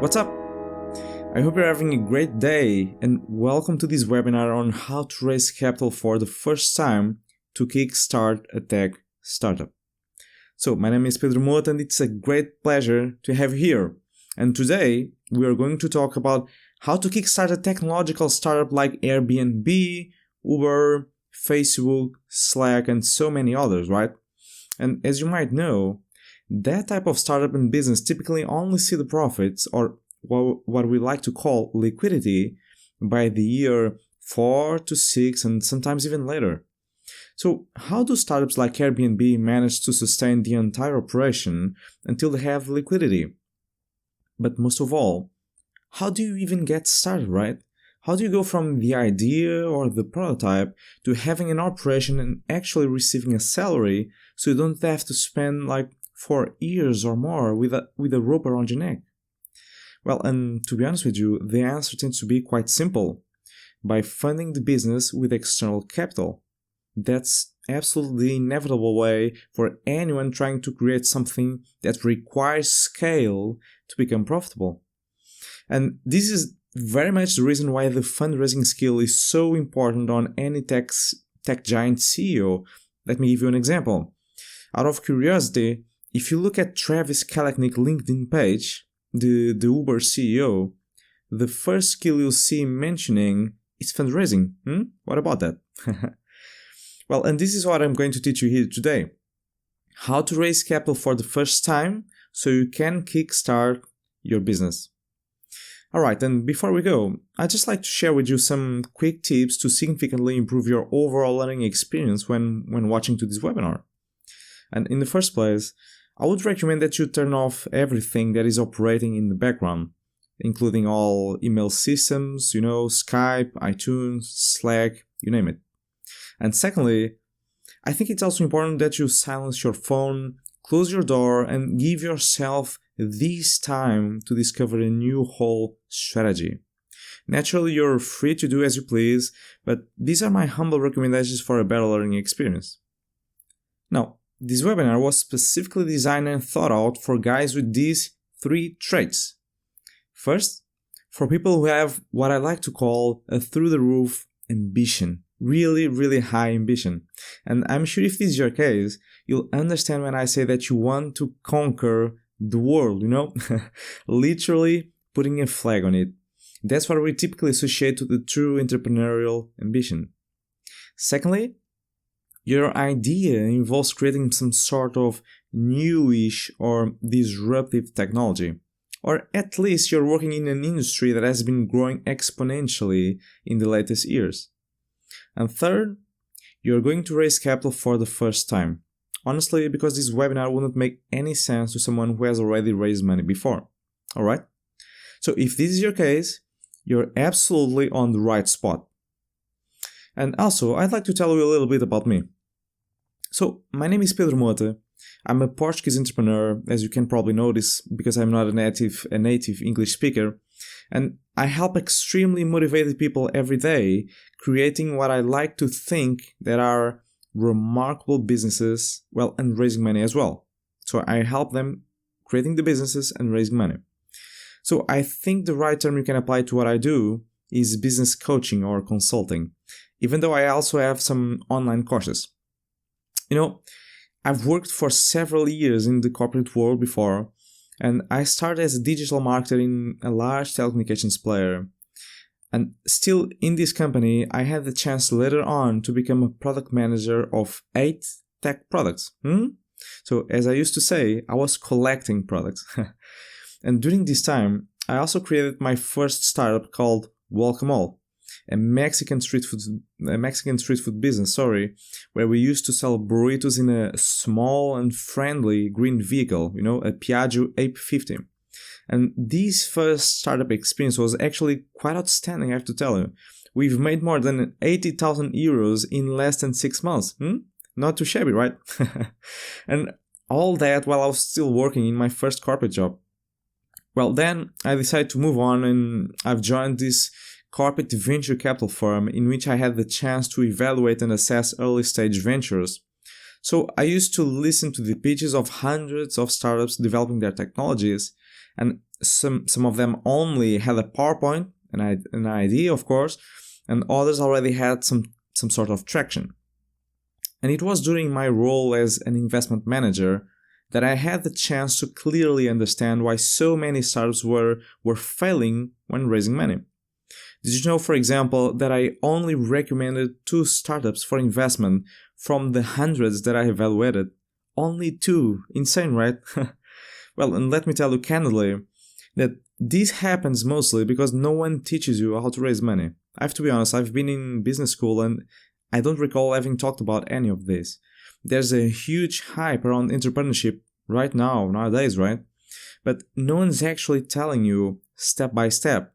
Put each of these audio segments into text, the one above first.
What's up? I hope you're having a great day and welcome to this webinar on how to raise capital for the first time to kickstart a tech startup. So, my name is Pedro Mouta and it's a great pleasure to have you here. And today we are going to talk about how to kickstart a technological startup like Airbnb, Uber, Facebook, Slack, and so many others, right? And as you might know, that type of startup and business typically only see the profits, or what we like to call liquidity, by the year 4 to 6 and sometimes even later. So how do startups like Airbnb manage to sustain the entire operation until they have liquidity? But most of all, how do you even get started, right? How do you go from the idea or the prototype to having an operation and actually receiving a salary so you don't have to spend like 4 years or more with a rope around your neck? Well, and to be honest with you, the answer tends to be quite simple. By funding the business with external capital. That's absolutely the inevitable way for anyone trying to create something that requires scale to become profitable. And this is very much the reason why the fundraising skill is so important on any tech giant CEO. Let me give you an example. Out of curiosity, if you look at Travis Kalanick's LinkedIn page, the Uber CEO, the first skill you'll see him mentioning is fundraising. What about that? Well, and this is what I'm going to teach you here today. How to raise capital for the first time so you can kickstart your business. Alright, and before we go, I'd just like to share with you some quick tips to significantly improve your overall learning experience when watching to this webinar. And in the first place, I would recommend that you turn off everything that is operating in the background, including all email systems, Skype, iTunes, Slack, you name it. And secondly, I think it's also important that you silence your phone, close your door, and give yourself this time to discover a new whole strategy. Naturally, you're free to do as you please, but these are my humble recommendations for a better learning experience. Now, this webinar was specifically designed and thought out for guys with these 3 traits. First, for people who have what I like to call a through-the-roof ambition. Really, really high ambition. And I'm sure if this is your case, you'll understand when I say that you want to conquer the world, Literally putting a flag on it. That's what we typically associate with the true entrepreneurial ambition. Secondly, your idea involves creating some sort of newish or disruptive technology. Or at least you're working in an industry that has been growing exponentially in the latest years. And third, you're going to raise capital for the first time. Honestly, because this webinar wouldn't make any sense to someone who has already raised money before. Alright? So if this is your case, you're absolutely on the right spot. And also, I'd like to tell you a little bit about me. So, my name is Pedro Mouta. I'm a Portuguese entrepreneur, as you can probably notice, because I'm not a native English speaker. And I help extremely motivated people every day, creating what I like to think that are remarkable businesses, and raising money as well. So I help them creating the businesses and raising money. So I think the right term you can apply to what I do is business coaching or consulting, even though I also have some online courses. I've worked for several years in the corporate world before, and I started as a digital marketer in a large telecommunications player. And still in this company, I had the chance later on to become a product manager of 8 tech products. So as I used to say, I was collecting products. And during this time, I also created my first startup called Welcome All, a Mexican street food business, where we used to sell burritos in a small and friendly green vehicle, a Piaggio 850. And this first startup experience was actually quite outstanding, I have to tell you. We've made more than 80,000 euros in less than 6 months. Not too shabby, right? And all that while I was still working in my first corporate job. Well, then I decided to move on and I've joined this corporate venture capital firm in which I had the chance to evaluate and assess early stage ventures. So I used to listen to the pitches of hundreds of startups developing their technologies, and Some of them only had a PowerPoint, an idea, of course, and others already had some sort of traction. And it was during my role as an investment manager that I had the chance to clearly understand why so many startups were failing when raising money. Did you know, for example, that I only recommended 2 startups for investment from the hundreds that I evaluated? Only 2. Insane, right? Well, and let me tell you candidly that this happens mostly because no one teaches you how to raise money. I have to be honest, I've been in business school and I don't recall having talked about any of this. There's a huge hype around entrepreneurship right now, nowadays, right? But no one's actually telling you step by step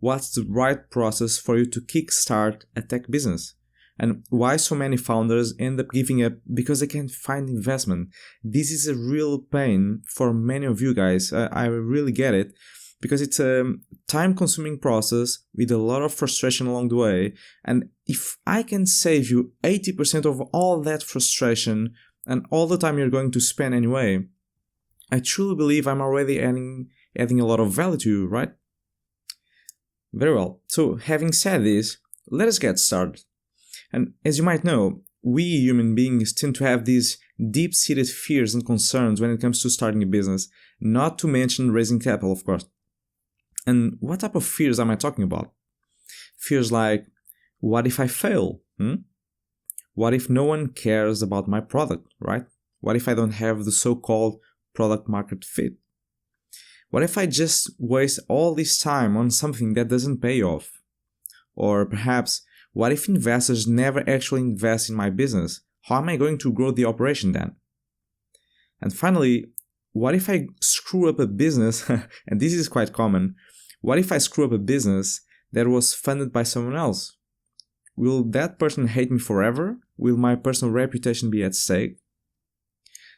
what's the right process for you to kickstart a tech business. And why so many founders end up giving up because they can't find investment. This is a real pain for many of you guys. I really get it, because it's a time-consuming process with a lot of frustration along the way. And if I can save you 80% of all that frustration and all the time you're going to spend anyway, I truly believe I'm already adding a lot of value to you, right? Very well. So having said this, let us get started. And as you might know, we human beings tend to have these deep-seated fears and concerns when it comes to starting a business, not to mention raising capital, of course. And what type of fears am I talking about? Fears like, what if I fail? What if no one cares about my product, right? What if I don't have the so-called product market fit? What if I just waste all this time on something that doesn't pay off? Or perhaps, what if investors never actually invest in my business? How am I going to grow the operation then? And finally, what if I screw up a business, and this is quite common, what if I screw up a business that was funded by someone else? Will that person hate me forever? Will my personal reputation be at stake?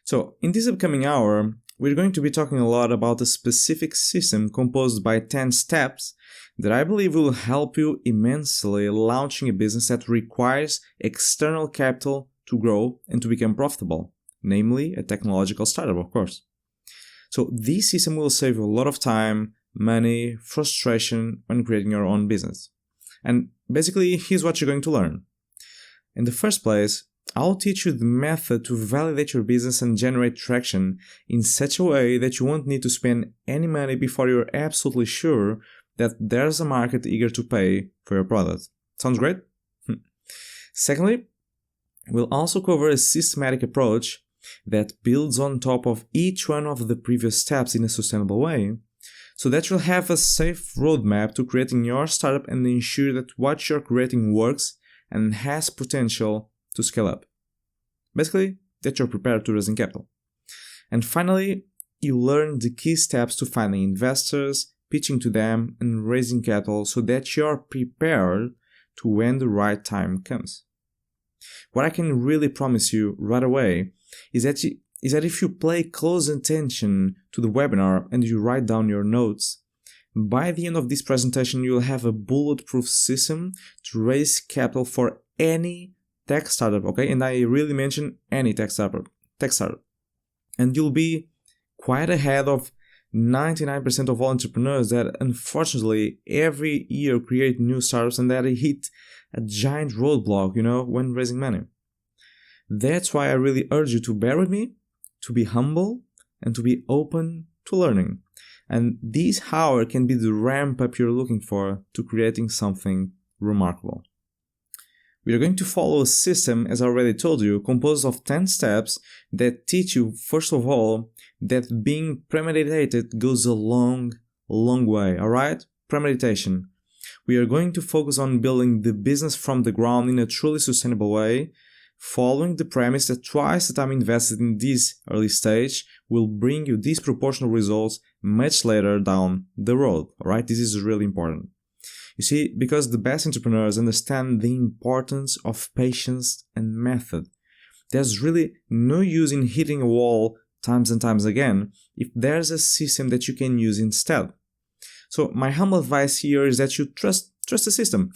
So, in this upcoming hour, we're going to be talking a lot about a specific system composed by 10 steps that I believe will help you immensely launching a business that requires external capital to grow and to become profitable, namely a technological startup, of course. So this system will save you a lot of time, money, frustration when creating your own business. And basically, here's what you're going to learn. In the first place, I'll teach you the method to validate your business and generate traction in such a way that you won't need to spend any money before you're absolutely sure that there's a market eager to pay for your product. Sounds great? Secondly, we'll also cover a systematic approach that builds on top of each one of the previous steps in a sustainable way, so that you'll have a safe roadmap to creating your startup and ensure that what you're creating works and has potential to scale up. Basically, that you're prepared to raise capital. And finally, you learn the key steps to finding investors, pitching to them, and raising capital so that you're prepared to when the right time comes. What I can really promise you right away is that if you pay close attention to the webinar and you write down your notes, by the end of this presentation you'll have a bulletproof system to raise capital for any tech startup, okay? And I really mention any tech startup. And you'll be quite ahead of 99% of all entrepreneurs that unfortunately every year create new startups and that hit a giant roadblock, when raising money. That's why I really urge you to bear with me, to be humble, and to be open to learning. And this hour can be the ramp up you're looking for to creating something remarkable. We are going to follow a system, as I already told you, composed of 10 steps that teach you, first of all, that being premeditated goes a long way, alright? Premeditation. We are going to focus on building the business from the ground in a truly sustainable way, following the premise that twice the time invested in this early stage will bring you disproportionate results much later down the road, alright? This is really important. You see, because the best entrepreneurs understand the importance of patience and method. There's really no use in hitting a wall times and times again if there's a system that you can use instead. So my humble advice here is that you trust the system.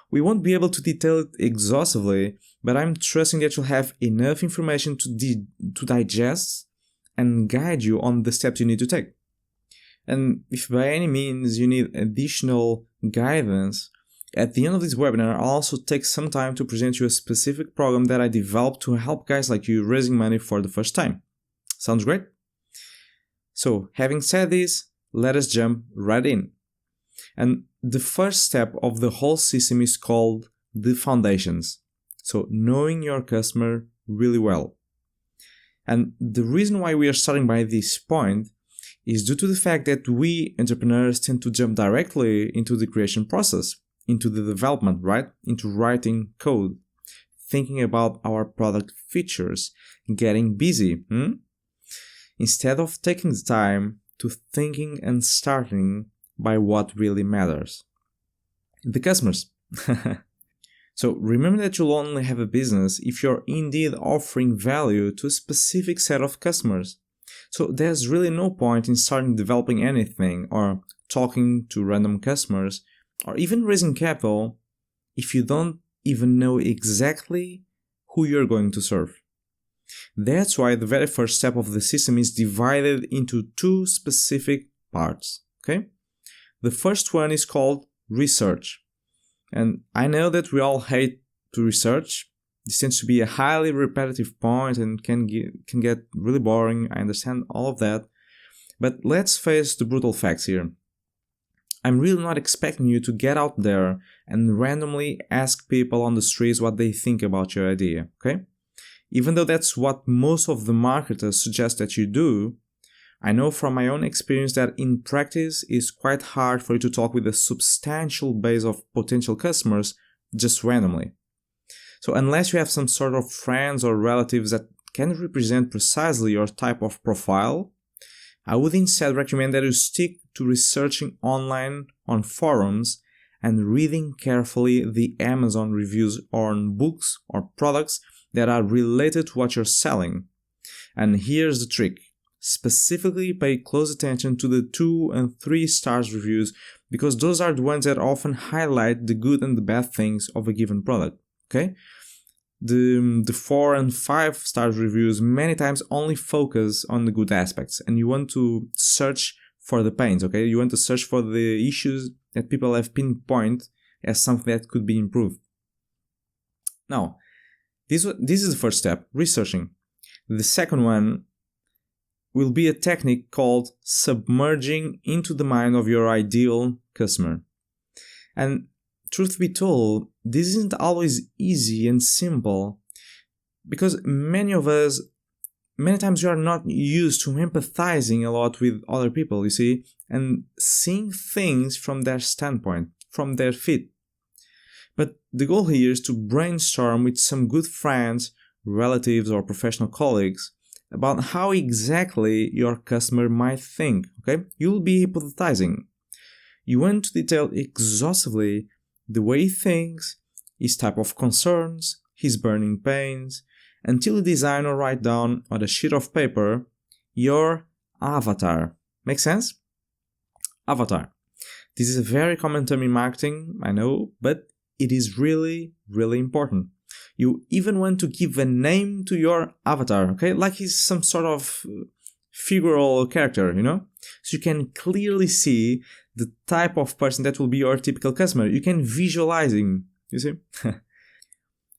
We won't be able to detail it exhaustively, but I'm trusting that you'll have enough information to digest and guide you on the steps you need to take. And if by any means you need additional guidance, at the end of this webinar, I'll also take some time to present you a specific program that I developed to help guys like you raising money for the first time. Sounds great? So, having said this, let us jump right in. And the first step of the whole system is called the foundations. So, knowing your customer really well. And the reason why we are starting by this point is due to the fact that we entrepreneurs tend to jump directly into the creation process, into the development, right? Into writing code, thinking about our product features, getting busy, instead of taking the time to thinking and starting by what really matters. The customers. So remember that you'll only have a business if you're indeed offering value to a specific set of customers. So there's really no point in starting developing anything or talking to random customers or even raising capital if you don't even know exactly who you're going to serve. That's why the very first step of the system is divided into two specific parts, okay? The first one is called research. And I know that we all hate to research. This tends to be a highly repetitive point and can get really boring. I understand all of that. But let's face the brutal facts here. I'm really not expecting you to get out there and randomly ask people on the streets what they think about your idea, okay? Even though that's what most of the marketers suggest that you do, I know from my own experience that in practice it's quite hard for you to talk with a substantial base of potential customers just randomly. So unless you have some sort of friends or relatives that can represent precisely your type of profile, I would instead recommend that you stick to researching online on forums and reading carefully the Amazon reviews on books or products that are related to what you're selling. And here's the trick. Specifically pay close attention to the 2 and 3 stars reviews because those are the ones that often highlight the good and the bad things of a given product, okay? The 4 and 5 stars reviews many times only focus on the good aspects and you want to search for the pains, okay? You want to search for the issues that people have pinpointed as something that could be improved. Now, this is the first step, researching. The second one will be a technique called submerging into the mind of your ideal customer. And truth be told, this isn't always easy and simple because many times we are not used to empathizing a lot with other people, you see, and seeing things from their standpoint, from their feet. But the goal here is to brainstorm with some good friends, relatives, or professional colleagues about how exactly your customer might think, okay? You'll be hypothesizing. You want to detail exhaustively the way he thinks, his type of concerns, his burning pains, until you design or write down on a sheet of paper your avatar. Make sense? Avatar. This is a very common term in marketing, I know, but it is really, really important. You even want to give a name to your avatar, okay? Like he's some sort of figural character, you know? So you can clearly see the type of person that will be your typical customer. You can visualize him, you see?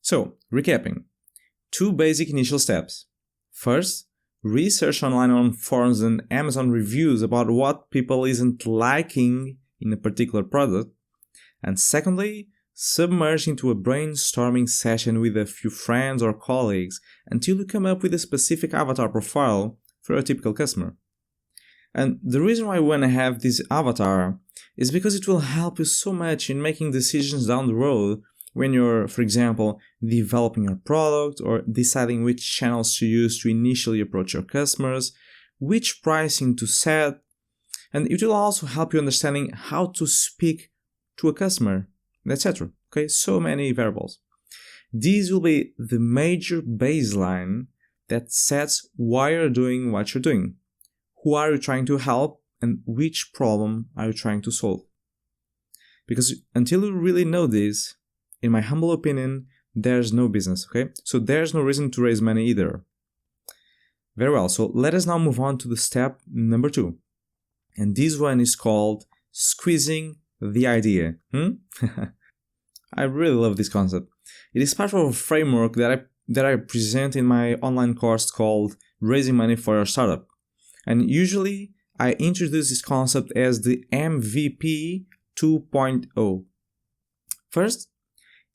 So, recapping. 2 basic initial steps. First, research online on forums and Amazon reviews about what people isn't liking in a particular product. And secondly, submerge into a brainstorming session with a few friends or colleagues until you come up with a specific avatar profile for a typical customer. And the reason why we want to have this avatar is because it will help you so much in making decisions down the road when you're, for example, developing your product or deciding which channels to use to initially approach your customers, which pricing to set, and it will also help you understanding how to speak to a customer, etc. Okay, so many variables. These will be the major baseline that sets why you're doing what you're doing. Who are you trying to help and which problem are you trying to solve? Because until you really know this, in my humble opinion, there's no business, okay? So there's no reason to raise money either. Very well, so let us now move on to the step number 2. And this one is called squeezing the idea. I really love this concept. It is part of a framework that I present in my online course called Raising Money for Your Startup. And usually I introduce this concept as the MVP 2.0. First,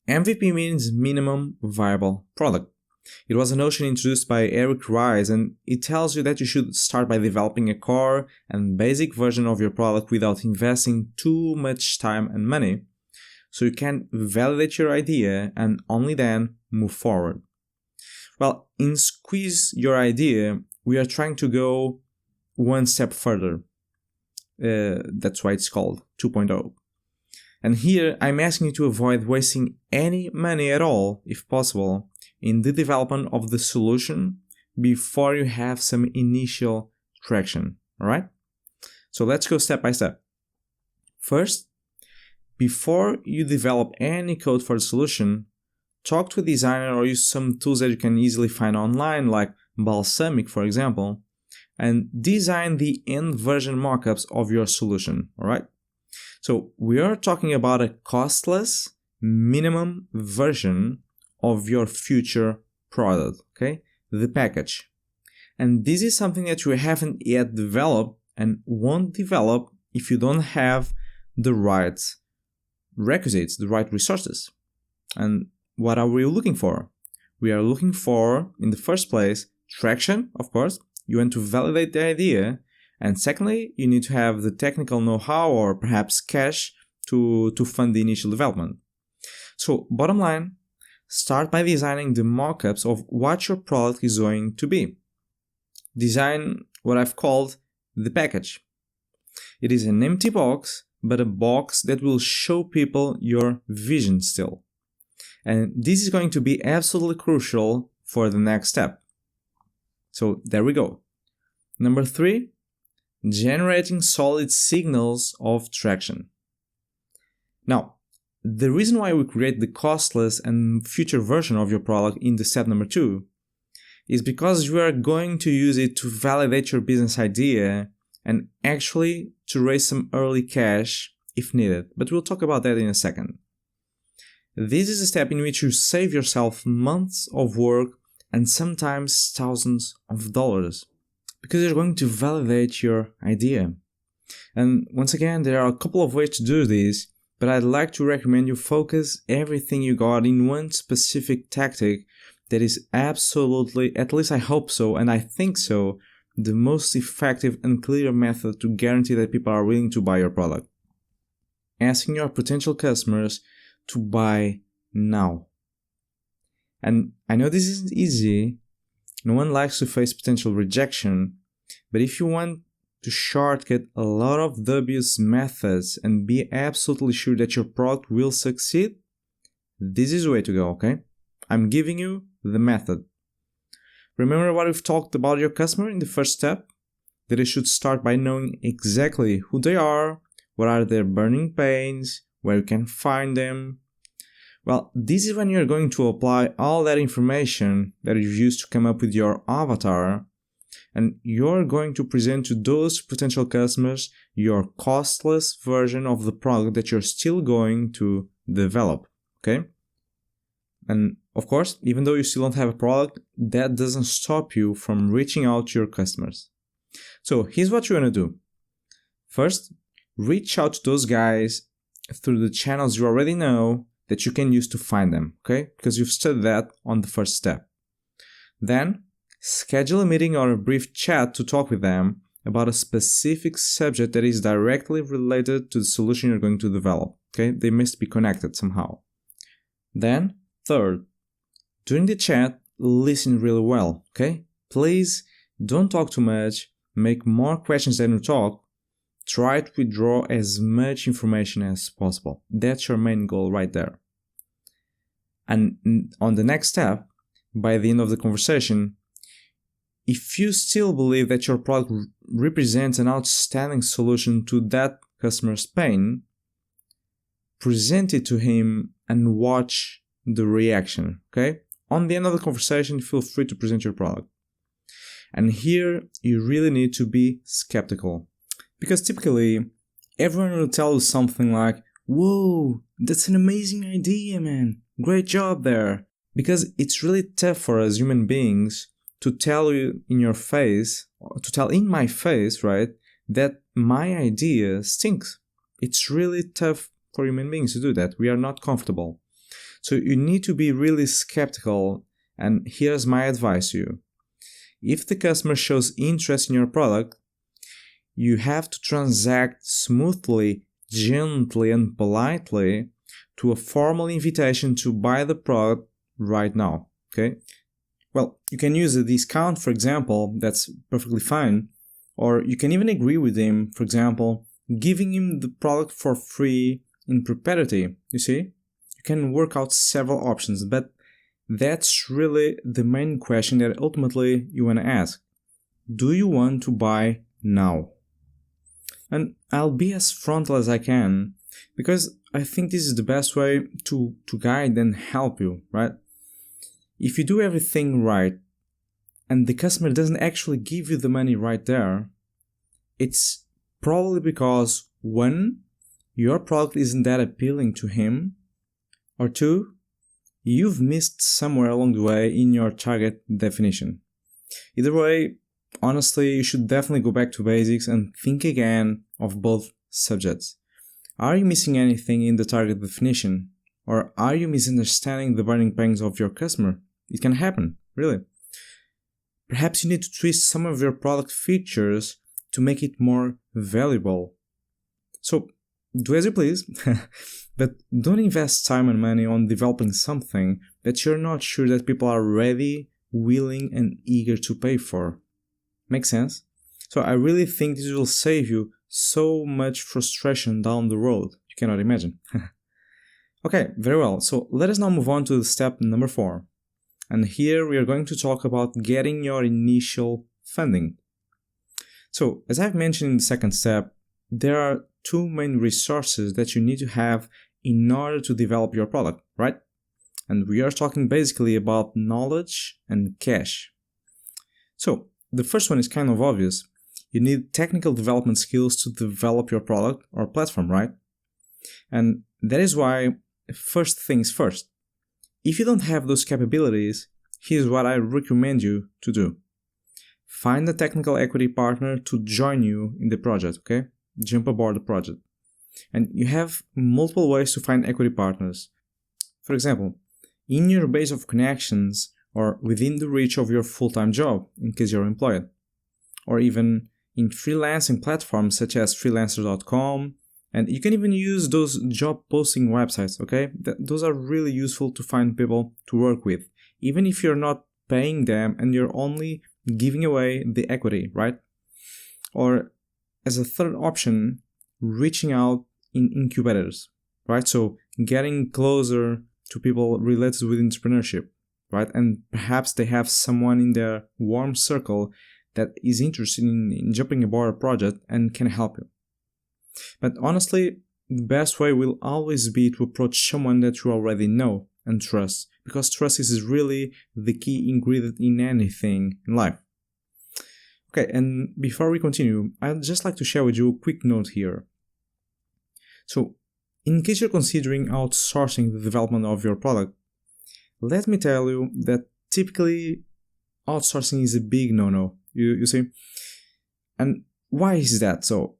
MVP means minimum viable product. It was a notion introduced by Eric Ries, and it tells you that you should start by developing a core and basic version of your product without investing too much time and money, so you can validate your idea and only then move forward. Well, in Squeeze Your Idea, we are trying to go one step further. That's why it's called 2.0. And here I'm asking you to avoid wasting any money at all, if possible, in the development of the solution before you have some initial traction. Alright? So let's go step by step. First, before you develop any code for the solution, talk to a designer or use some tools that you can easily find online, like Balsamiq, for example, and design the end version mockups of your solution. Alright? So we are talking about a costless minimum version of your future product, okay? The package. And this is something that you haven't yet developed and won't develop if you don't have the right requisites, the right resources. And what are we looking for? We are looking for, in the first place, traction, of course. You want to validate the idea. And secondly, you need to have the technical know-how or perhaps cash to fund the initial development. So, bottom line, start by designing the mockups of what your product is going to be. Design what I've called the package. It is an empty box, but a box that will show people your vision still. And this is going to be absolutely crucial for the next step. So there we go. Number 3, generating solid signals of traction. Now, the reason why we create the costless and future version of your product in the step number 2 is because you are going to use it to validate your business idea and actually to raise some early cash if needed. But we'll talk about that in a second. This is a step in which you save yourself months of work and sometimes thousands of dollars because you're going to validate your idea. And once again, there are a couple of ways to do this, but I'd like to recommend you focus everything you got in one specific tactic that is absolutely, at least I hope so, and I think so, the most effective and clear method to guarantee that people are willing to buy your product. Asking your potential customers to buy now. And I know this isn't easy. No one likes to face potential rejection, but if you want to shortcut a lot of dubious methods and be absolutely sure that your product will succeed, this is the way to go, okay? I'm giving you the method. Remember what we've talked about your customer in the first step? That you should start by knowing exactly who they are, what are their burning pains, where you can find them. Well, this is when you're going to apply all that information that you've used to come up with your avatar, and you're going to present to those potential customers your costless version of the product that you're still going to develop, okay? And of course, even though you still don't have a product, that doesn't stop you from reaching out to your customers. So here's what you want to do. First, reach out to those guys through the channels you already know that you can use to find them, okay? Because you've studied that on the first step. Then, schedule a meeting or a brief chat to talk with them about a specific subject that is directly related to the solution you're going to develop, okay? They must be connected somehow. Then, third, during the chat, listen really well, okay? Please don't talk too much, make more questions than you talk. Try to withdraw as much information as possible. That's your main goal right there. And on the next step, by the end of the conversation, if you still believe that your product represents an outstanding solution to that customer's pain, present it to him and watch the reaction, okay? On the end of the conversation, feel free to present your product. And here, you really need to be skeptical. Because typically, everyone will tell you something like, "Whoa, that's an amazing idea, man. Great job there." Because it's really tough for us human beings to tell you in your face, or to tell in my face, right, that my idea stinks. It's really tough for human beings to do that. We are not comfortable. So you need to be really skeptical, and here's my advice to you. If the customer shows interest in your product, you have to transact smoothly, gently, and politely to a formal invitation to buy the product right now, okay? Well, you can use a discount, for example, that's perfectly fine, or you can even agree with him, for example, giving him the product for free in perpetuity, you see? You can work out several options, but that's really the main question that ultimately you want to ask. Do you want to buy now? And I'll be as frontal as I can, because I think this is the best way to guide and help you, right? If you do everything right, and the customer doesn't actually give you the money right there, it's probably because 1, your product isn't that appealing to him, or 2, you've missed somewhere along the way in your target definition. Either way, honestly, you should definitely go back to basics and think again of both subjects. Are you missing anything in the target definition? Or are you misunderstanding the burning pangs of your customer? It can happen, really. Perhaps you need to twist some of your product features to make it more valuable. So, do as you please, but don't invest time and money on developing something that you're not sure that people are ready, willing, and eager to pay for. Make sense? So I really think this will save you so much frustration down the road. You cannot imagine. Okay, very well. So let us now move on to step number 4. And here we are going to talk about getting your initial funding. So as I've mentioned in the second step, there are 2 main resources that you need to have in order to develop your product, right? And we are talking basically about knowledge and cash. So the first one is kind of obvious. You need technical development skills to develop your product or platform, right? And that is why first things first. If you don't have those capabilities, here's what I recommend you to do. Find a technical equity partner to join you in the project, okay? Jump aboard the project. And you have multiple ways to find equity partners. For example, in your base of connections or within the reach of your full-time job in case you're employed, or even in freelancing platforms such as freelancer.com, and you can even use those job posting websites, okay? Those are really useful to find people to work with, even if you're not paying them and you're only giving away the equity, right? Or as a third option, reaching out in incubators, right? So getting closer to people related with entrepreneurship, right? And perhaps they have someone in their warm circle that is interested in jumping aboard a project and can help you. But honestly, the best way will always be to approach someone that you already know and trust, because trust is really the key ingredient in anything in life. Okay, and before we continue, I'd just like to share with you a quick note here. So, in case you're considering outsourcing the development of your product, let me tell you that typically outsourcing is a big no-no, you see? And why is that so?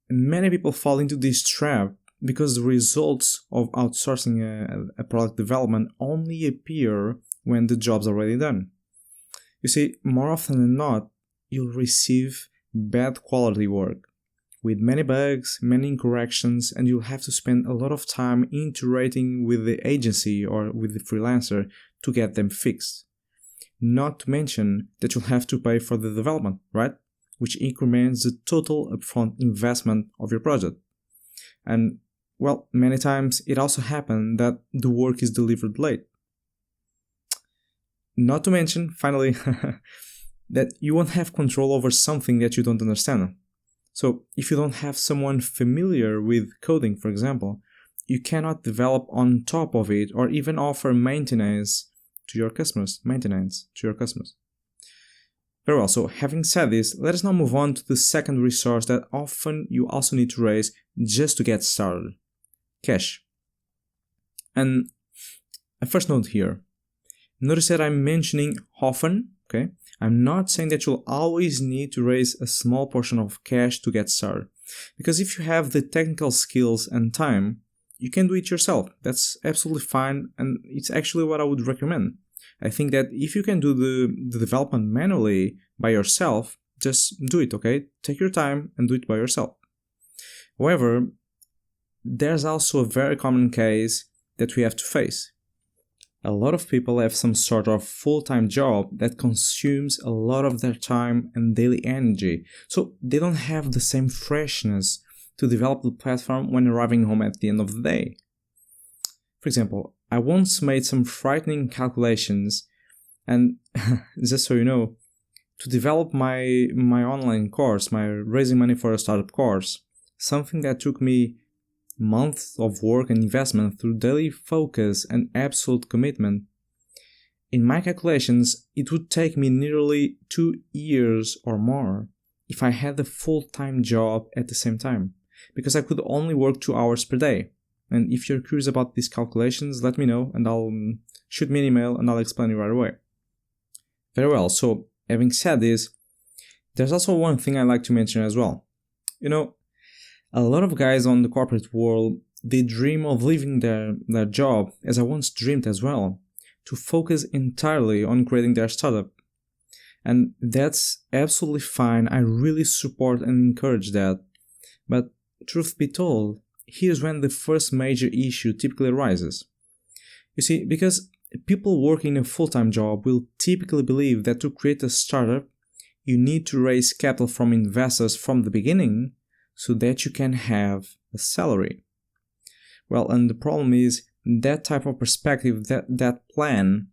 Many people fall into this trap because the results of outsourcing a product development only appear when the job's already done. You see, more often than not, you'll receive bad quality work with many bugs, many incorrections, and you'll have to spend a lot of time iterating with the agency or with the freelancer to get them fixed. Not to mention that you'll have to pay for the development, right? Which increments the total upfront investment of your project. And, well, many times it also happens that the work is delivered late. Not to mention, finally, that you won't have control over something that you don't understand. So, if you don't have someone familiar with coding, for example, you cannot develop on top of it or even offer maintenance to your customers. Very well, so having said this, let us now move on to the second resource that often you also need to raise just to get started: cash. And a first note here, notice that I'm mentioning often, okay? I'm not saying that you'll always need to raise a small portion of cash to get started. Because if you have the technical skills and time, you can do it yourself. That's absolutely fine, and it's actually what I would recommend. I think that if you can do the development manually by yourself, just do it, okay? Take your time and do it by yourself. However, there's also a very common case that we have to face. A lot of people have some sort of full-time job that consumes a lot of their time and daily energy, so they don't have the same freshness to develop the platform when arriving home at the end of the day. For example, I once made some frightening calculations, and just so you know, to develop my online course, my Raising Money for a Startup course, something that took me months of work and investment through daily focus and absolute commitment, in my calculations, it would take me nearly 2 years or more if I had a full-time job at the same time, because I could only work 2 hours per day. And if you're curious about these calculations, let me know and I'll shoot me an email and I'll explain you right away. Very well, so having said this, there's also one thing I like to mention as well. You know, a lot of guys on the corporate world, they dream of leaving their job, as I once dreamed as well, to focus entirely on creating their startup. And that's absolutely fine. I really support and encourage that. But truth be told, here's when the first major issue typically arises. You see, because people working a full-time job will typically believe that to create a startup, you need to raise capital from investors from the beginning so that you can have a salary. Well, and the problem is that type of perspective, that plan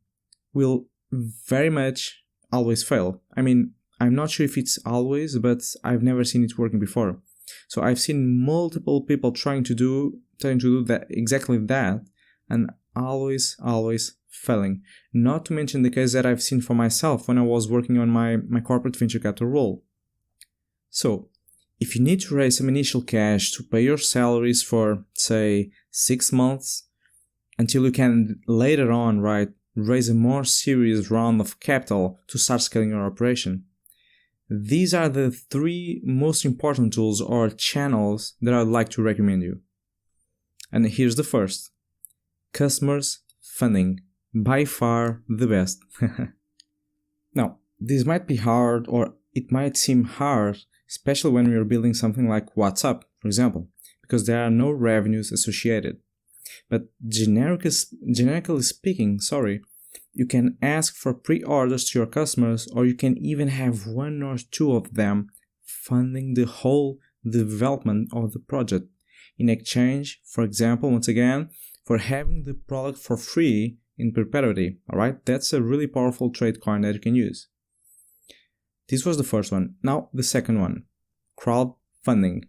will very much always fail. I mean, I'm not sure if it's always, but I've never seen it working before. So I've seen multiple people trying to do that, exactly that, and always failing. Not to mention the case that I've seen for myself when I was working on my corporate venture capital role. So, if you need to raise some initial cash to pay your salaries for, say, 6 months, until you can later on, raise a more serious round of capital to start scaling your operation, these are the 3 most important tools or channels that I'd like to recommend you. And here's the first. Customers funding. By far the best. Now, this might be hard, or it might seem hard, especially when you're building something like WhatsApp, for example, because there are no revenues associated. But generically speaking, you can ask for pre-orders to your customers, or you can even have 1 or 2 of them funding the whole development of the project in exchange, for example, once again, for having the product for free in perpetuity. Alright, that's a really powerful trade coin that you can use. This was the first one. Now the second one, crowdfunding.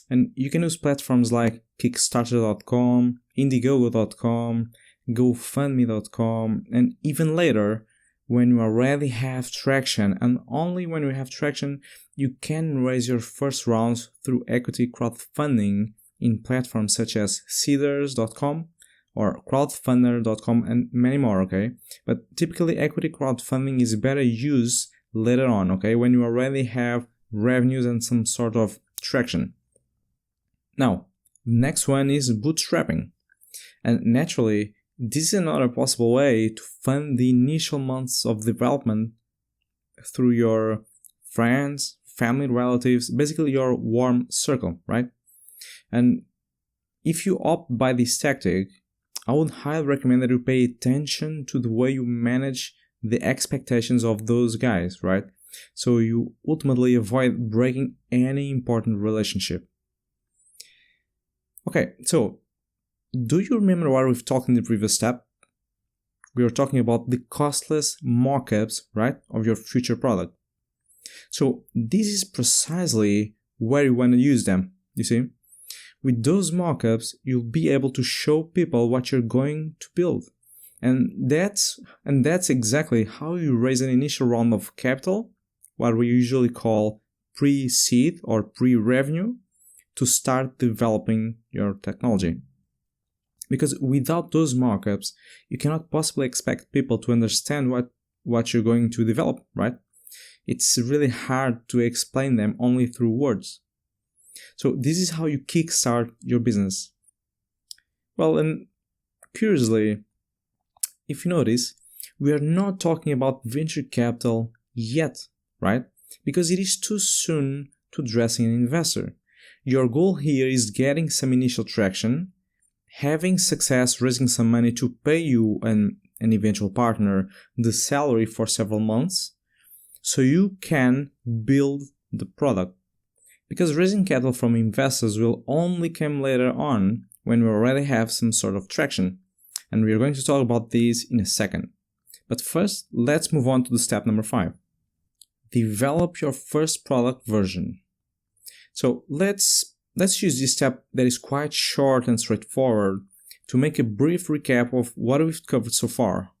And you can use platforms like Kickstarter.com, Indiegogo.com, GoFundMe.com, and even later, when you already have traction, and only when you have traction, you can raise your first rounds through equity crowdfunding in platforms such as Seeders.com or Crowdfunder.com and many more, okay? But typically equity crowdfunding is better used later on, okay? When you already have revenues and some sort of traction. Now, next one is bootstrapping. And naturally, this is another possible way to fund the initial months of development through your friends, family, relatives, basically your warm circle, right? And if you opt by this tactic, I would highly recommend that you pay attention to the way you manage the expectations of those guys, right? So you ultimately avoid breaking any important relationship. Okay, so do you remember what we've talked in the previous step? We were talking about the costless mock-ups, right, of your future product. So this is precisely where you want to use them, you see? With those mock-ups, you'll be able to show people what you're going to build. And that's exactly how you raise an initial round of capital what we usually call pre-seed or pre-revenue, to start developing your technology. Because without those markups, you cannot possibly expect people to understand what you're going to develop, right? It's really hard to explain them only through words. So this is how you kickstart your business. Well, and curiously, if you notice, we are not talking about venture capital yet, right? Because it is too soon to address an investor. Your goal here is getting some initial traction, having success raising some money to pay you and an eventual partner the salary for several months, so you can build the product. Because raising capital from investors will only come later on when we already have some sort of traction. And we are going to talk about this in a second. But first, let's move on to the step number 5. Develop your first product version. So let's use this step that is quite short and straightforward to make a brief recap of what we've covered so far.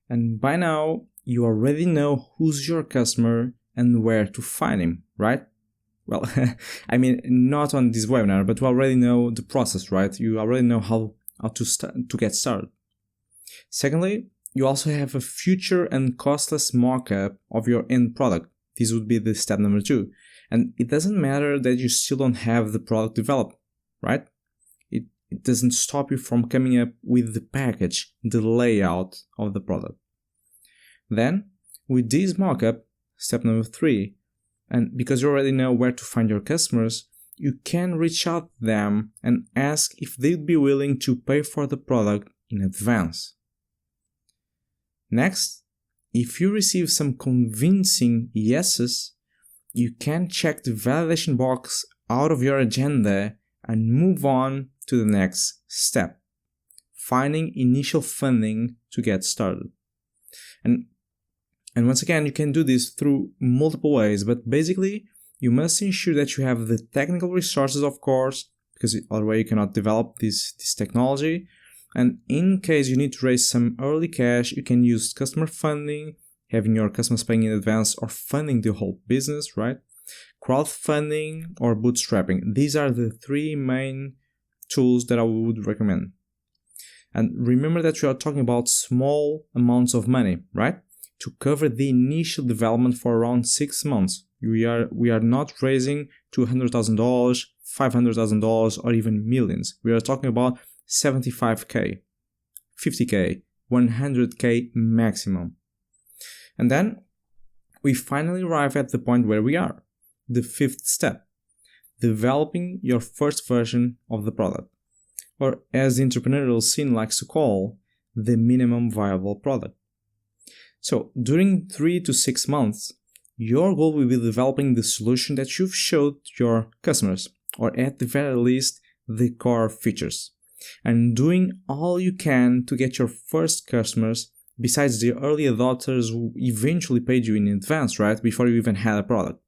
And by now, you already know who's your customer and where to find him, right? Well, I mean, not on this webinar, but you already know the process, right? You already know how to get started. Secondly, you also have a future and costless markup of your end product. This would be the step number 2. And it doesn't matter that you still don't have the product developed, right? It doesn't stop you from coming up with the package, the layout of the product. Then, with this markup, step number 3, and because you already know where to find your customers, you can reach out to them and ask if they'd be willing to pay for the product in advance. Next, if you receive some convincing yeses, you can check the validation box out of your agenda and move on to the next step, finding initial funding to get started. And once again, you can do this through multiple ways, but basically, you must ensure that you have the technical resources, of course, because otherwise you cannot develop this technology. And in case you need to raise some early cash, you can use customer funding, having your customers paying in advance, or funding the whole business, right? Crowdfunding or bootstrapping. These are the 3 main tools that I would recommend. And remember that we are talking about small amounts of money, right? To cover the initial development for around 6 months. We are not raising $200,000, $500,000, or even millions. We are talking about $75K, $50K, $100K maximum. And then we finally arrive at the point where we are, the 5th step, developing your first version of the product, or as the entrepreneurial scene likes to call, the minimum viable product. So during 3 to 6 months, your goal will be developing the solution that you've showed your customers, or at the very least, the core features, and doing all you can to get your first customers, besides the early adopters who eventually paid you in advance, right, before you even had a product.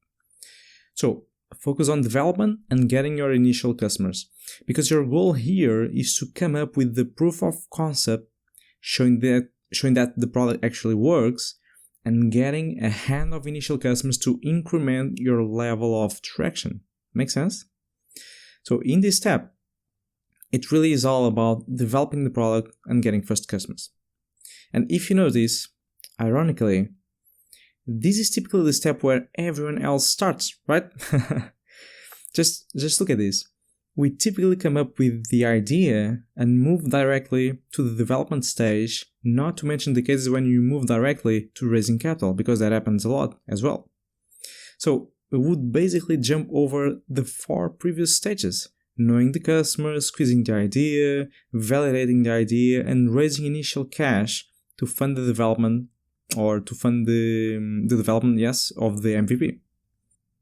So focus on development and getting your initial customers, because your goal here is to come up with the proof of concept showing that the product actually works, and getting a hand of initial customers to increment your level of traction. Make sense? So in this step, it really is all about developing the product and getting first customers. And if you notice, ironically, this is typically the step where everyone else starts, right? Just look at this. We typically come up with the idea and move directly to the development stage, not to mention the cases when you move directly to raising capital, because that happens a lot as well. So we would basically jump over the 4 previous stages: knowing the customer, squeezing the idea, validating the idea, and raising initial cash to fund the development, or to fund the development, of the MVP.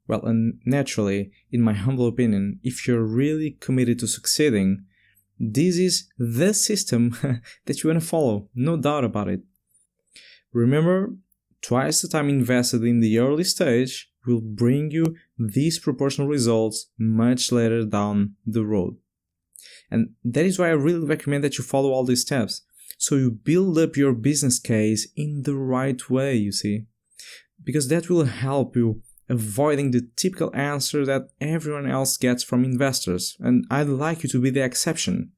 Well, and naturally, in my humble opinion, if you're really committed to succeeding, this is the system that you want to follow, no doubt about it. Remember, twice the time invested in the early stage will bring you these proportional results much later down the road. And that is why I really recommend that you follow all these steps, so you build up your business case in the right way, you see. because that will help you avoiding the typical answer that everyone else gets from investors, and I'd like you to be the exception.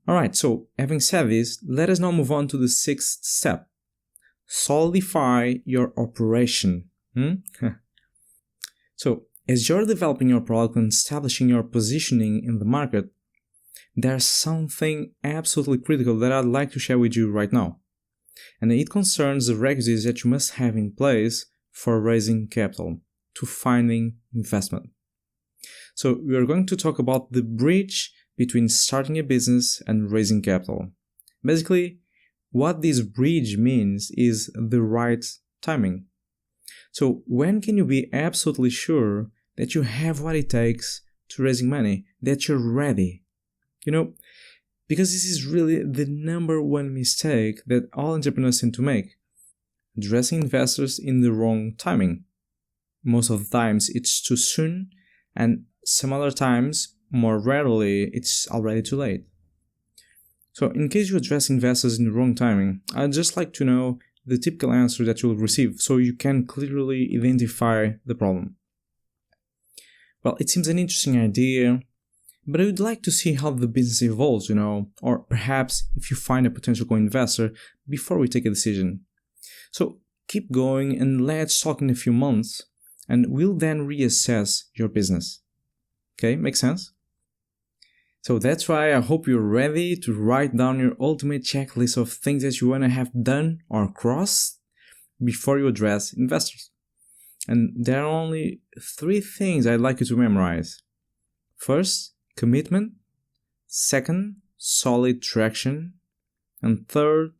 Alright, so having said this, let us now move on to the sixth step. Solidify your operation. So, as you're developing your product and establishing your positioning in the market, there's something absolutely critical that I'd like to share with you right now. And it concerns the requisites that you must have in place for raising capital, to finding investment. So we are going to talk about the bridge between starting a business and raising capital. Basically, what this bridge means is the right timing. So when can you be absolutely sure that you have what it takes to raising money, that you're ready? Because this is really the number one mistake that all entrepreneurs tend to make. Addressing investors in the wrong timing. Most of the times it's too soon, and some other times, more rarely, it's already too late. So in case you address investors in the wrong timing, I'd just like to know the typical answer that you'll receive so you can clearly identify the problem. Well, it seems an interesting idea, but I would like to see how the business evolves, or perhaps if you find a potential co-investor before we take a decision. So keep going and let's talk in a few months, and we'll then reassess your business. Okay, makes sense? So that's why I hope you're ready to write down your ultimate checklist of things that you want to have done or crossed before you address investors. And there are only 3 things I'd like you to memorize. First, commitment. Second, solid traction. And third,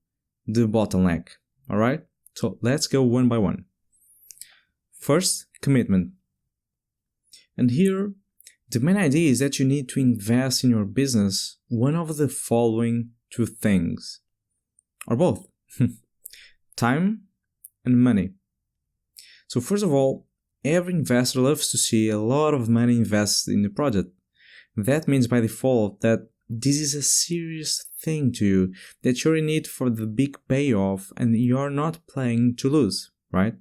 the bottleneck. Alright? So let's go one by one. First, commitment. And here, the main idea is that you need to invest in your business one of the following 2 things. Or both. Time and money. So first of all, every investor loves to see a lot of money invested in the project. That means by default that this is a serious thing to you, that you're in it for the big payoff and you're not playing to lose, right?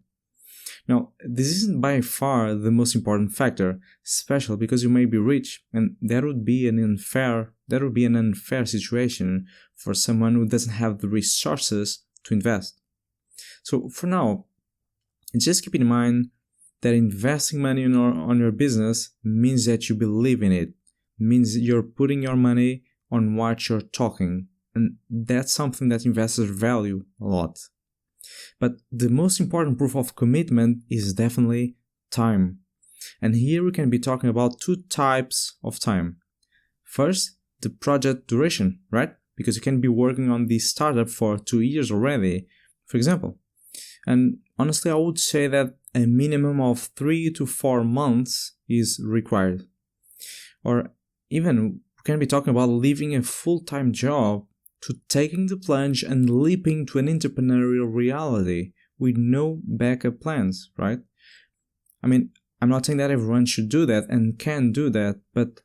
Now, this isn't by far the most important factor, especially because you may be rich, and that would be an unfair situation for someone who doesn't have the resources to invest. So for now, just keep in mind that investing money on your business means that you believe in it, means you're putting your money on what you're talking, and that's something that investors value a lot. But the most important proof of commitment is definitely time. And here we can be talking about 2 types of time. First, the project duration, right? Because you can be working on this startup for 2 years already, for example. And honestly, I would say that a minimum of 3 to 4 months is required. Or even we can be talking about leaving a full-time job to taking the plunge and leaping to an entrepreneurial reality with no backup plans, right? I mean, I'm not saying that everyone should do that and can do that, but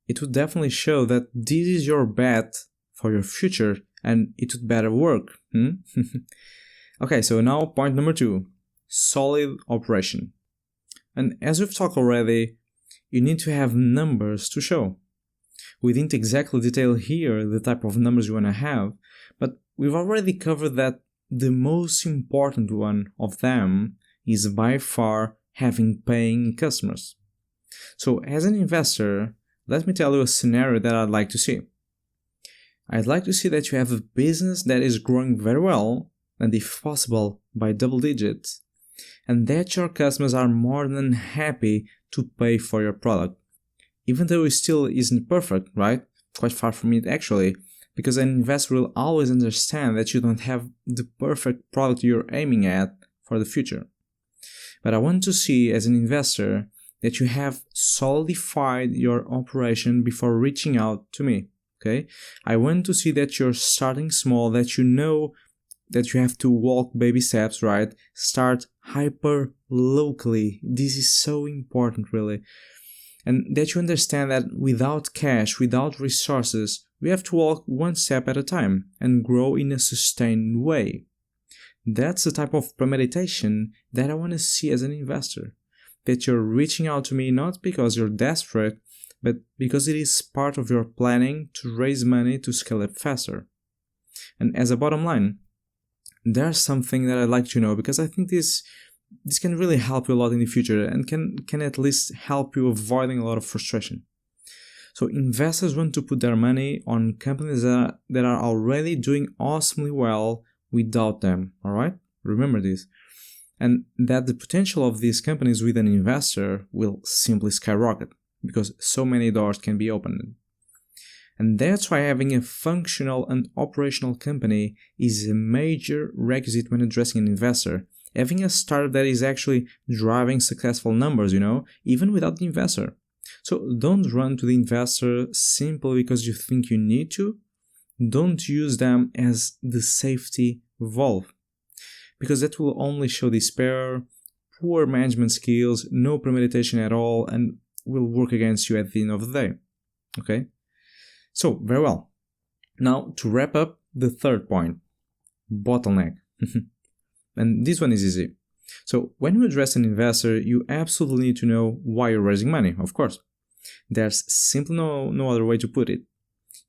it would definitely show that this is your bet for your future and it would better work. Okay, so now point number 2, solid operation. And as we've talked already, you need to have numbers to show. We didn't exactly detail here the type of numbers you want to have, but we've already covered that the most important one of them is by far having paying customers. So as an investor, let me tell you a scenario that I'd like to see. I'd like to see that you have a business that is growing very well, and if possible, by double digits, and that your customers are more than happy to pay for your product. Even though it still isn't perfect, right? Quite far from it actually, because an investor will always understand that you don't have the perfect product you're aiming at for the future. But I want to see as an investor that you have solidified your operation before reaching out to me, okay? I want to see that you're starting small, that you know that you have to walk baby steps, right? Start hyper locally. This is so important, really. And that you understand that without cash, without resources, we have to walk one step at a time and grow in a sustained way. That's the type of premeditation that I want to see as an investor. That you're reaching out to me not because you're desperate, but because it is part of your planning to raise money to scale up faster. And as a bottom line, there's something that I'd like to know, because I think this can really help you a lot in the future and can at least help you avoiding a lot of frustration. So investors want to put their money on companies that are already doing awesomely well without them, alright? Remember this. And that the potential of these companies with an investor will simply skyrocket, because so many doors can be opened. And that's why having a functional and operational company is a major requisite when addressing an investor. Having a startup that is actually driving successful numbers, even without the investor. So don't run to the investor simply because you think you need to. Don't use them as the safety valve, because that will only show despair, poor management skills, no premeditation at all, and will work against you at the end of the day. Okay? So, very well. Now, to wrap up the third point, bottleneck. And this one is easy. So, when you address an investor, you absolutely need to know why you're raising money, of course. There's simply no other way to put it.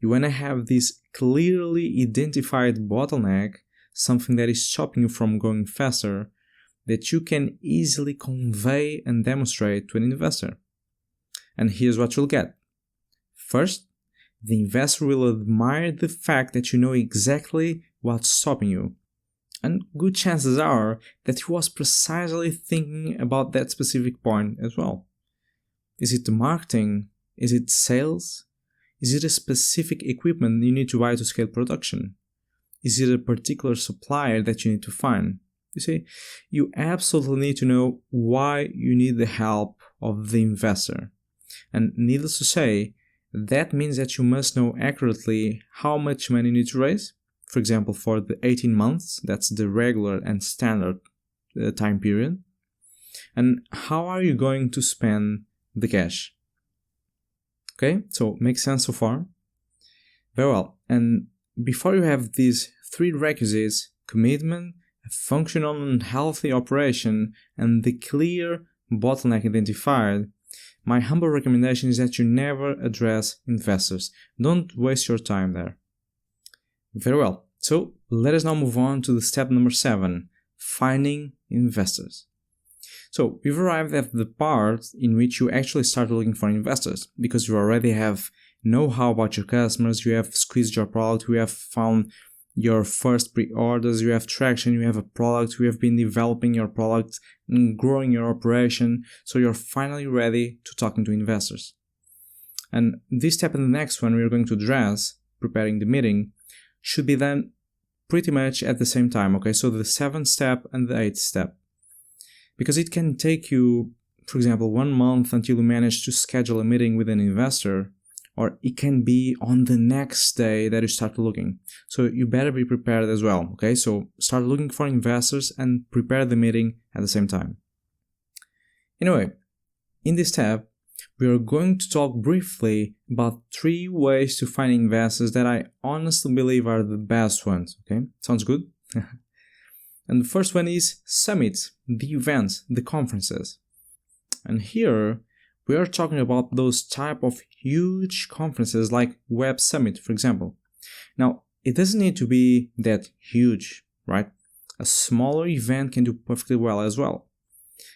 You want to have this clearly identified bottleneck, something that is stopping you from going faster, that you can easily convey and demonstrate to an investor. And here's what you'll get. First, the investor will admire the fact that you know exactly what's stopping you. And good chances are that he was precisely thinking about that specific point as well. Is it the marketing? Is it sales? Is it a specific equipment you need to buy to scale production? Is it a particular supplier that you need to find? You see, you absolutely need to know why you need the help of the investor. And needless to say, that means that you must know accurately how much money you need to raise. For example, for the 18 months, that's the regular and standard time period. And how are you going to spend the cash? Okay, so makes sense so far? Very well. And before you have these three requisites, commitment, a functional and healthy operation, and the clear bottleneck identified, my humble recommendation is that you never address investors. Don't waste your time there. Very well. So let us now move on to the step number 7, finding investors. So we've arrived at the part in which you actually start looking for investors, because you already have know-how about your customers, you have squeezed your product, you have found your first pre-orders, you have traction, you have a product, you have been developing your product and growing your operation, so you're finally ready to talking to investors. And this step and the next one we're going to address, preparing the meeting, should be done pretty much at the same time, okay? So the 7th step and the 8th step. Because it can take you, for example, 1 month until you manage to schedule a meeting with an investor, or it can be on the next day that you start looking. So you better be prepared as well, okay? So start looking for investors and prepare the meeting at the same time. Anyway, in this step, we are going to talk briefly about 3 ways to find investors that I honestly believe are the best ones, okay? Sounds good? And the first one is summits, the events, the conferences. And here, we are talking about those type of huge conferences like Web Summit, for example. Now, it doesn't need to be that huge, right? A smaller event can do perfectly well as well.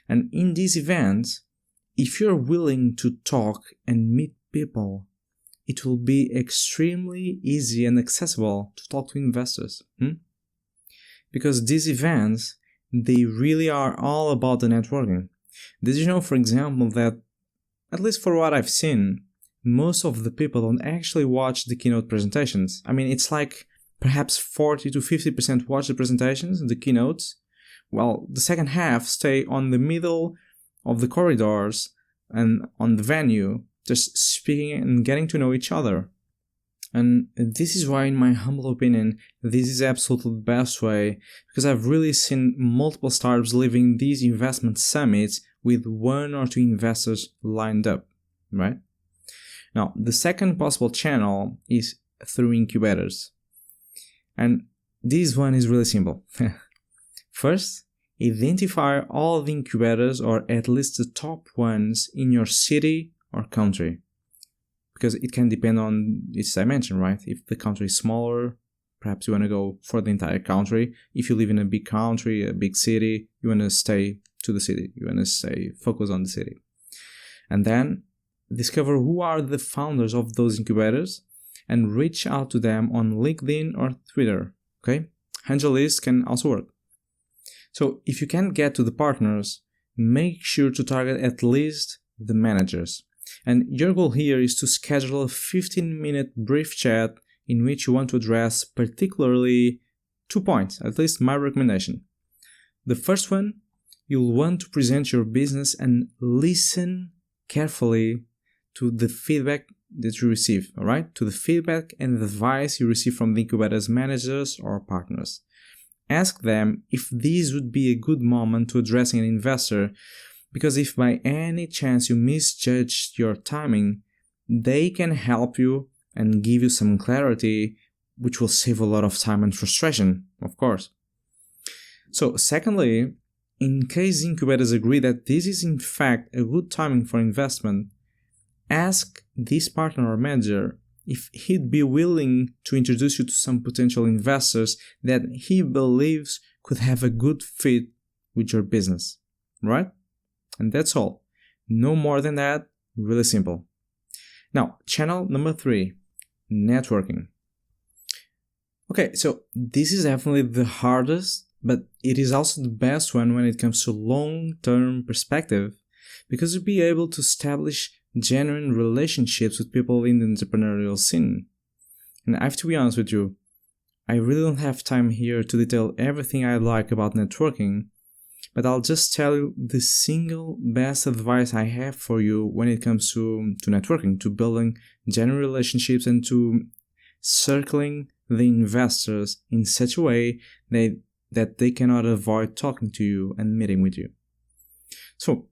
And in these events, if you're willing to talk and meet people, it will be extremely easy and accessible to talk to investors. Because these events, they really are all about the networking. Did you know, for example, that, at least for what I've seen, most of the people don't actually watch the keynote presentations. I mean, it's like perhaps 40 to 50% watch the presentations, the keynotes, while the second half stay on the middle of the corridors and on the venue, just speaking and getting to know each other. And this is why, in my humble opinion, this is absolutely the best way, because I've really seen multiple startups leaving these investment summits with 1 or 2 investors lined up, right? Now, the second possible channel is through incubators. And this one is really simple. First, identify all the incubators or at least the top ones in your city or country. Because it can depend on its dimension, right? If the country is smaller, perhaps you want to go for the entire country. If you live in a big country, a big city, you want to stay to the city. You want to focus on the city. And then discover who are the founders of those incubators and reach out to them on LinkedIn or Twitter, okay? AngelList can also work. So if you can't get to the partners, make sure to target at least the managers. And your goal here is to schedule a 15-minute brief chat in which you want to address particularly 2 points, at least my recommendation. The first one, you'll want to present your business and listen carefully to the feedback that you receive, all right? To the feedback and advice you receive from the incubator's managers or partners. Ask them if this would be a good moment to address an investor, because if by any chance you misjudged your timing, they can help you and give you some clarity, which will save a lot of time and frustration, of course. So secondly, in case incubators agree that this is in fact a good timing for investment, ask this partner or manager if he'd be willing to introduce you to some potential investors that he believes could have a good fit with your business, right? And that's all. No more than that, really simple. Now, channel number 3, networking. Okay, so this is definitely the hardest, but it is also the best one when it comes to long-term perspective, because you'll be able to establish genuine relationships with people in the entrepreneurial scene. And I have to be honest with you, I really don't have time here to detail everything I like about networking, but I'll just tell you the single best advice I have for you when it comes to networking, to building genuine relationships and to circling the investors in such a way that they cannot avoid talking to you and meeting with you. So,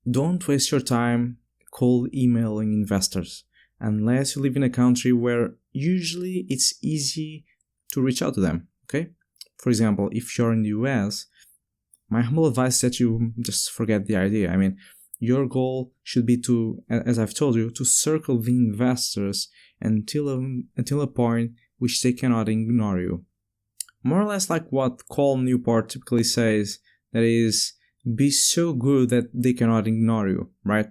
don't waste your time cold emailing investors unless you live in a country where usually it's easy to reach out to them, okay? For example, if you're in the US, my humble advice is that you just forget the idea. I mean, your goal should be to, as I've told you, to circle the investors until a point which they cannot ignore you. More or less like what Cole Newport typically says, that is, be so good that they cannot ignore you, right?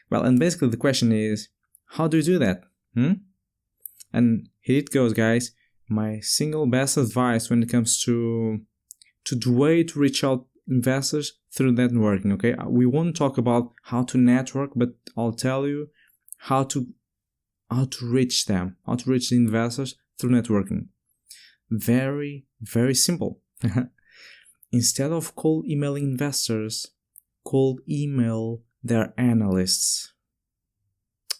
Well, and basically the question is, how do you do that? And here it goes, guys. My single best advice when it comes to the way to reach out investors through networking, okay? We won't talk about how to network, but I'll tell you how to reach them, how to reach the investors through networking. Very, very simple. Instead of cold emailing investors, cold email their analysts.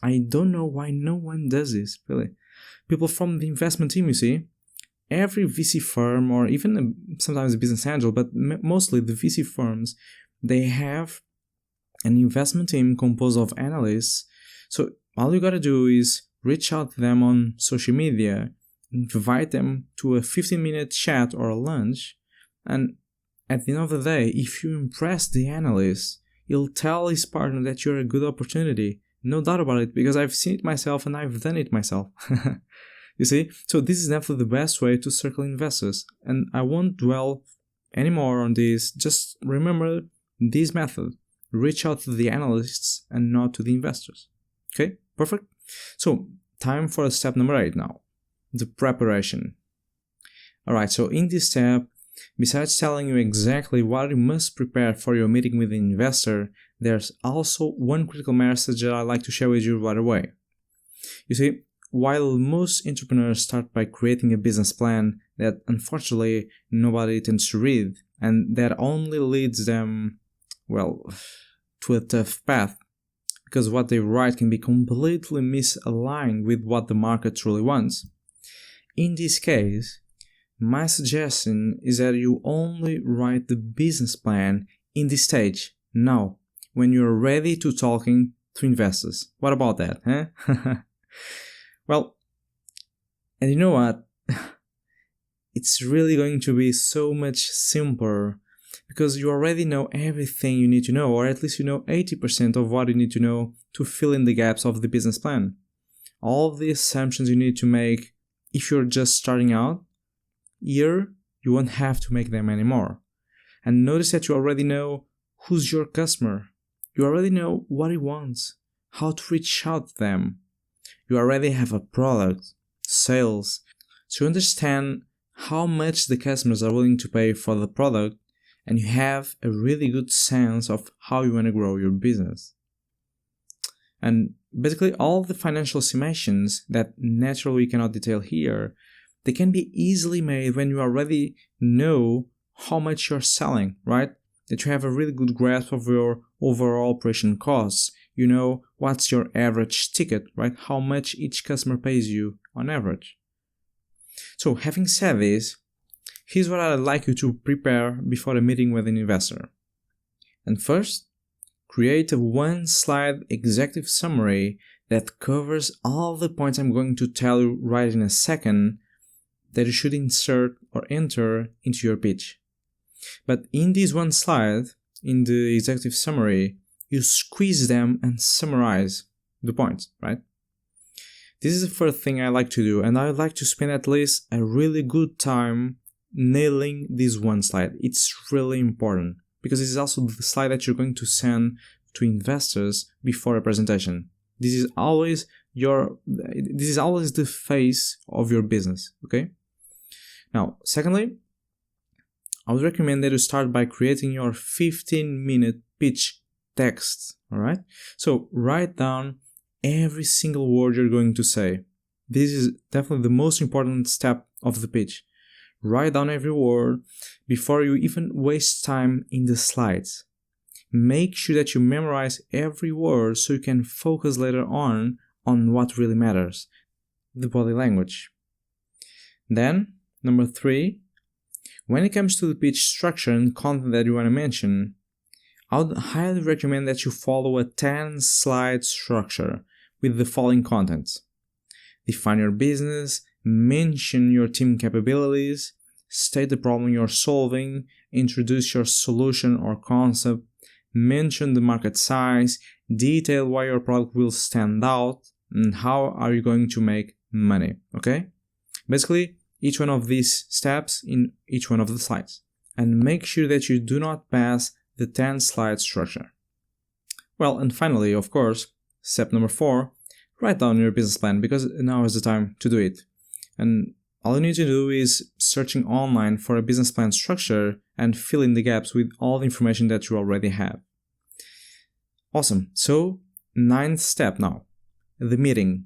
I don't know why no one does this, really. People from the investment team, you see, every VC firm or even sometimes a business angel, but mostly the VC firms, they have an investment team composed of analysts. So all you gotta do is reach out to them on social media, invite them to a 15-minute chat or a lunch, and at the end of the day, if you impress the analyst, he'll tell his partner that you're a good opportunity. No doubt about it, because I've seen it myself and I've done it myself. You see? So this is definitely the best way to circle investors. And I won't dwell anymore on this. Just remember this method. Reach out to the analysts and not to the investors. Okay? Perfect? So, time for step number 8 now. The preparation. Alright, so in this step, besides telling you exactly what you must prepare for your meeting with the investor, there's also one critical message that I'd like to share with you right away. You see, while most entrepreneurs start by creating a business plan that unfortunately nobody tends to read, and that only leads them, well, to a tough path, because what they write can be completely misaligned with what the market truly wants. In this case, my suggestion is that you only write the business plan in this stage, now, when you're ready to talking to investors. What about that, huh? Well, and you know what? it's really going to be so much simpler because you already know everything you need to know, or at least you know 80% of what you need to know to fill in the gaps of the business plan. All of the assumptions you need to make if you're just starting out, here you won't have to make them anymore. And notice that you already know who's your customer. You already know what he wants, how to reach out to them. You already have a product, sales, so you understand how much the customers are willing to pay for the product, and you have a really good sense of how you want to grow your business. And basically all the financial estimations that naturally we cannot detail here, they can be easily made when you already know how much you're selling, right? That you have a really good grasp of your overall operation costs. You know what's your average ticket, right? How much each customer pays you on average. So having said this, here's what I'd like you to prepare before a meeting with an investor. And first, create a one-slide executive summary that covers all the points I'm going to tell you right in a second that you should insert or enter into your pitch. But in this one slide, in the executive summary, you squeeze them and summarize the points, right? This is the first thing I like to do, and I like to spend at least a really good time nailing this one slide. It's really important because this is also the slide that you're going to send to investors before a presentation. This is always the face of your business, okay? Now, secondly, I would recommend that you start by creating your 15-minute pitch text, all right? So write down every single word you're going to say. This is definitely the most important step of the pitch. Write down every word before you even waste time in the slides. Make sure that you memorize every word so you can focus later on what really matters, the body language. Then, number 3, when it comes to the pitch structure and content that you want to mention, I would highly recommend that you follow a 10-slide structure with the following contents. Define your business, mention your team capabilities, state the problem you're solving, introduce your solution or concept, mention the market size, detail why your product will stand out, and how are you going to make money, okay? Basically, each one of these steps in each one of the slides. And make sure that you do not pass the 10-slide structure. Well, and finally, of course, step number 4, write down your business plan because now is the time to do it. And all you need to do is searching online for a business plan structure and fill in the gaps with all the information that you already have. Awesome. So, 9th step now, the meeting.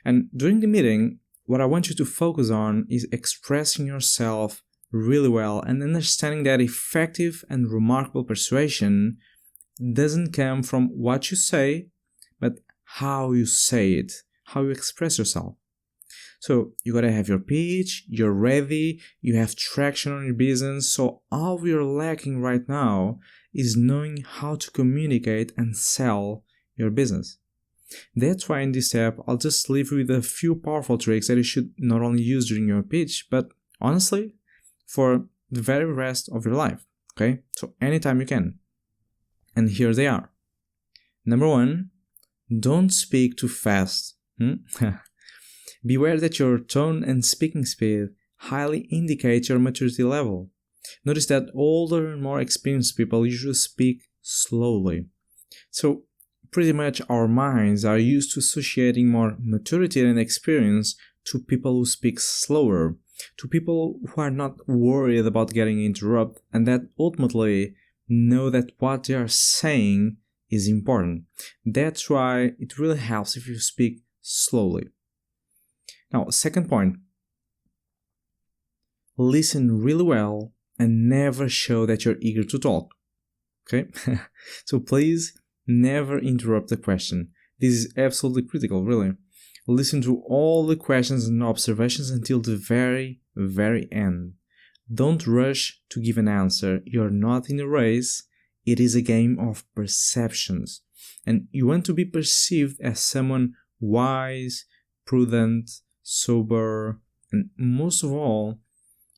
And during the meeting, what I want you to focus on is expressing yourself really well and understanding that effective and remarkable persuasion doesn't come from what you say, but how you say it, how you express yourself. So you gotta have your pitch, you're ready, you have traction on your business, so all you're lacking right now is knowing how to communicate and sell your business. That's why in this step, I'll just leave you with a few powerful tricks that you should not only use during your pitch, but honestly, for the very rest of your life, okay? So anytime you can. And here they are. Number 1, don't speak too fast. Beware that your tone and speaking speed highly indicate your maturity level. Notice that older and more experienced people usually speak slowly. So pretty much our minds are used to associating more maturity and experience to people who speak slower, to people who are not worried about getting interrupted and that ultimately know that what they are saying is important. That's why it really helps if you speak slowly. Now, second point, listen really well and never show that you're eager to talk. Okay? So please never interrupt the question. This is absolutely critical, really. Listen to all the questions and observations until the very, very end. Don't rush to give an answer. You're not in a race. It is a game of perceptions. And you want to be perceived as someone wise, prudent, sober, and most of all,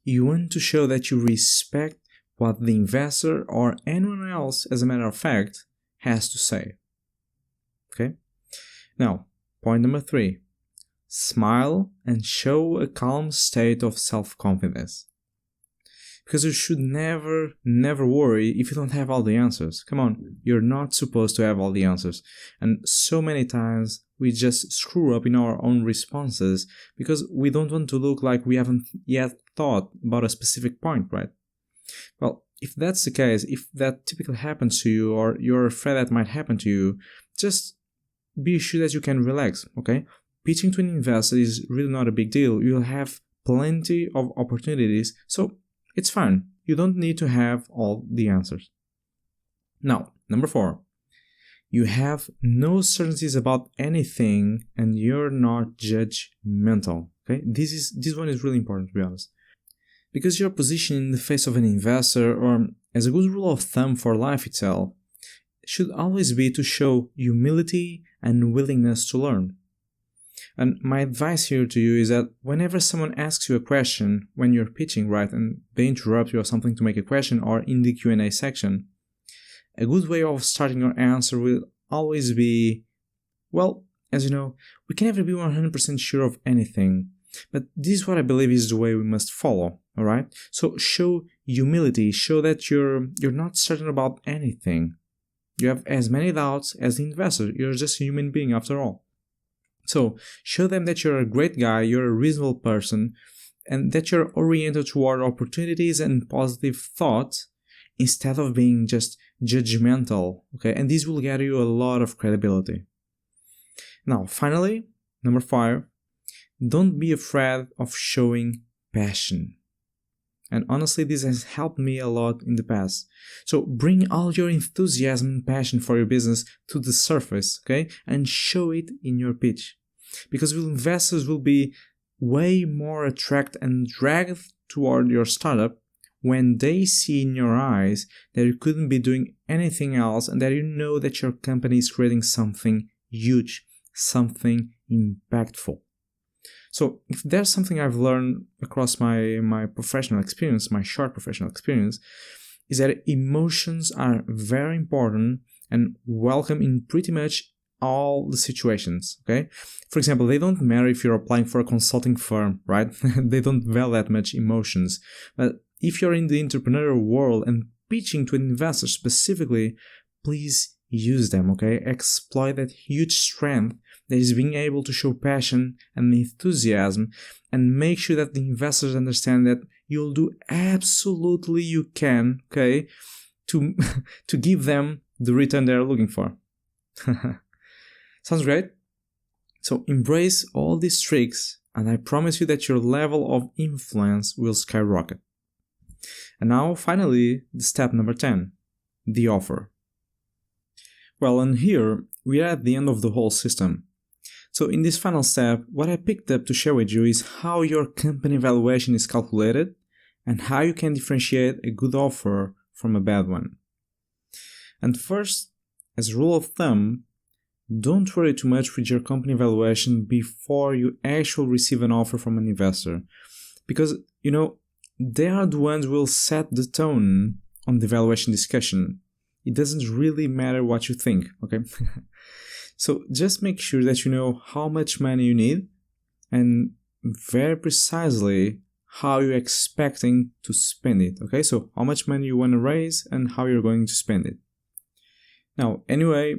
you want to show that you respect what the investor or anyone else, as a matter of fact, has to say. Okay? Now, point number 3. Smile and show a calm state of self-confidence. Because you should never worry if you don't have all the answers. Come on, you're not supposed to have all the answers. And so many times we just screw up in our own responses because we don't want to look like we haven't yet thought about a specific point, right? Well, if that's the case, if that typically happens to you or you're afraid that might happen to you, just be sure that you can relax, okay? Pitching to an investor is really not a big deal. You'll have plenty of opportunities, so it's fine. You don't need to have all the answers. Now, number 4. You have no certainties about anything and you're not judgmental, okay? This one is really important, to be honest. Because your position in the face of an investor, or as a good rule of thumb for life itself, should always be to show humility and willingness to learn. And my advice here to you is that whenever someone asks you a question when you're pitching, right, and they interrupt you or something to make a question or in the Q&A section, a good way of starting your answer will always be, well, as you know, we can never be 100% sure of anything, but this is what I believe is the way we must follow, alright? So show humility, show that you're not certain about anything. You have as many doubts as the investor, you're just a human being after all. So show them that you're a great guy, you're a reasonable person, and that you're oriented toward opportunities and positive thoughts instead of being just judgmental, okay? And this will get you a lot of credibility. Now, finally, number 5, don't be afraid of showing passion. And honestly, this has helped me a lot in the past. So bring all your enthusiasm and passion for your business to the surface, okay? And show it in your pitch. Because investors will be way more attracted and dragged toward your startup when they see in your eyes that you couldn't be doing anything else and that you know that your company is creating something huge, something impactful. So if there's something I've learned across my professional experience, my short professional experience, is that emotions are very important and welcome in pretty much all the situations, okay? For example, they don't matter if you're applying for a consulting firm, right? They don't value that much emotions. But if you're in the entrepreneurial world and pitching to an investor specifically, please use them, okay? Exploit that huge strength that is being able to show passion and enthusiasm, and make sure that the investors understand that you'll do absolutely you can, okay, to give them the return they're looking for. Sounds great? So embrace all these tricks, and I promise you that your level of influence will skyrocket. And now, finally, the step number 10, the offer. Well, and here we are at the end of the whole system. So in this final step, what I picked up to share with you is how your company valuation is calculated and how you can differentiate a good offer from a bad one. And first, as a rule of thumb, don't worry too much with your company valuation before you actually receive an offer from an investor. Because, you know, they are the ones who will set the tone on the valuation discussion. It doesn't really matter what you think, okay? So just make sure that you know how much money you need and very precisely how you're expecting to spend it, okay? So how much money you want to raise and how you're going to spend it. Now, anyway,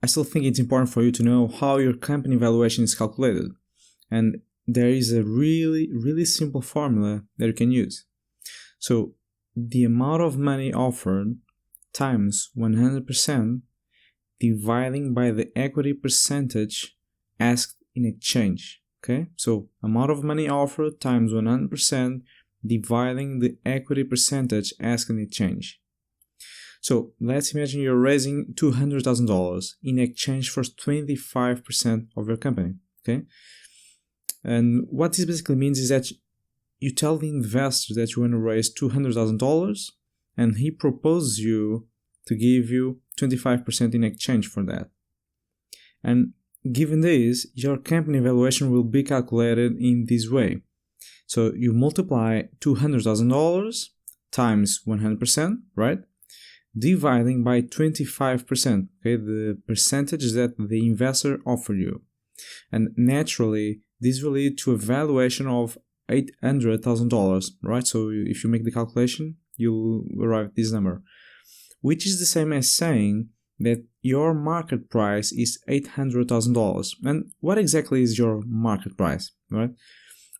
I still think it's important for you to know how your company valuation is calculated. And there is a really, really simple formula that you can use. So the amount of money offered times 100% dividing by the equity percentage asked in exchange, okay? So amount of money offered times 100% dividing the equity percentage asked in exchange. So let's imagine you're raising $200,000 in exchange for 25% of your company, okay? And what this basically means is that you tell the investor that you want to raise $200,000 and he proposes you to give you 25% in exchange for that. And given this, your company valuation will be calculated in this way. So you multiply $200,000 times 100%, right? Dividing by 25%, okay, the percentage that the investor offered you. And naturally, this will lead to a valuation of $800,000, right? So if you make the calculation, you'll arrive at this number, which is the same as saying that your market price is $800,000. And what exactly is your market price, right?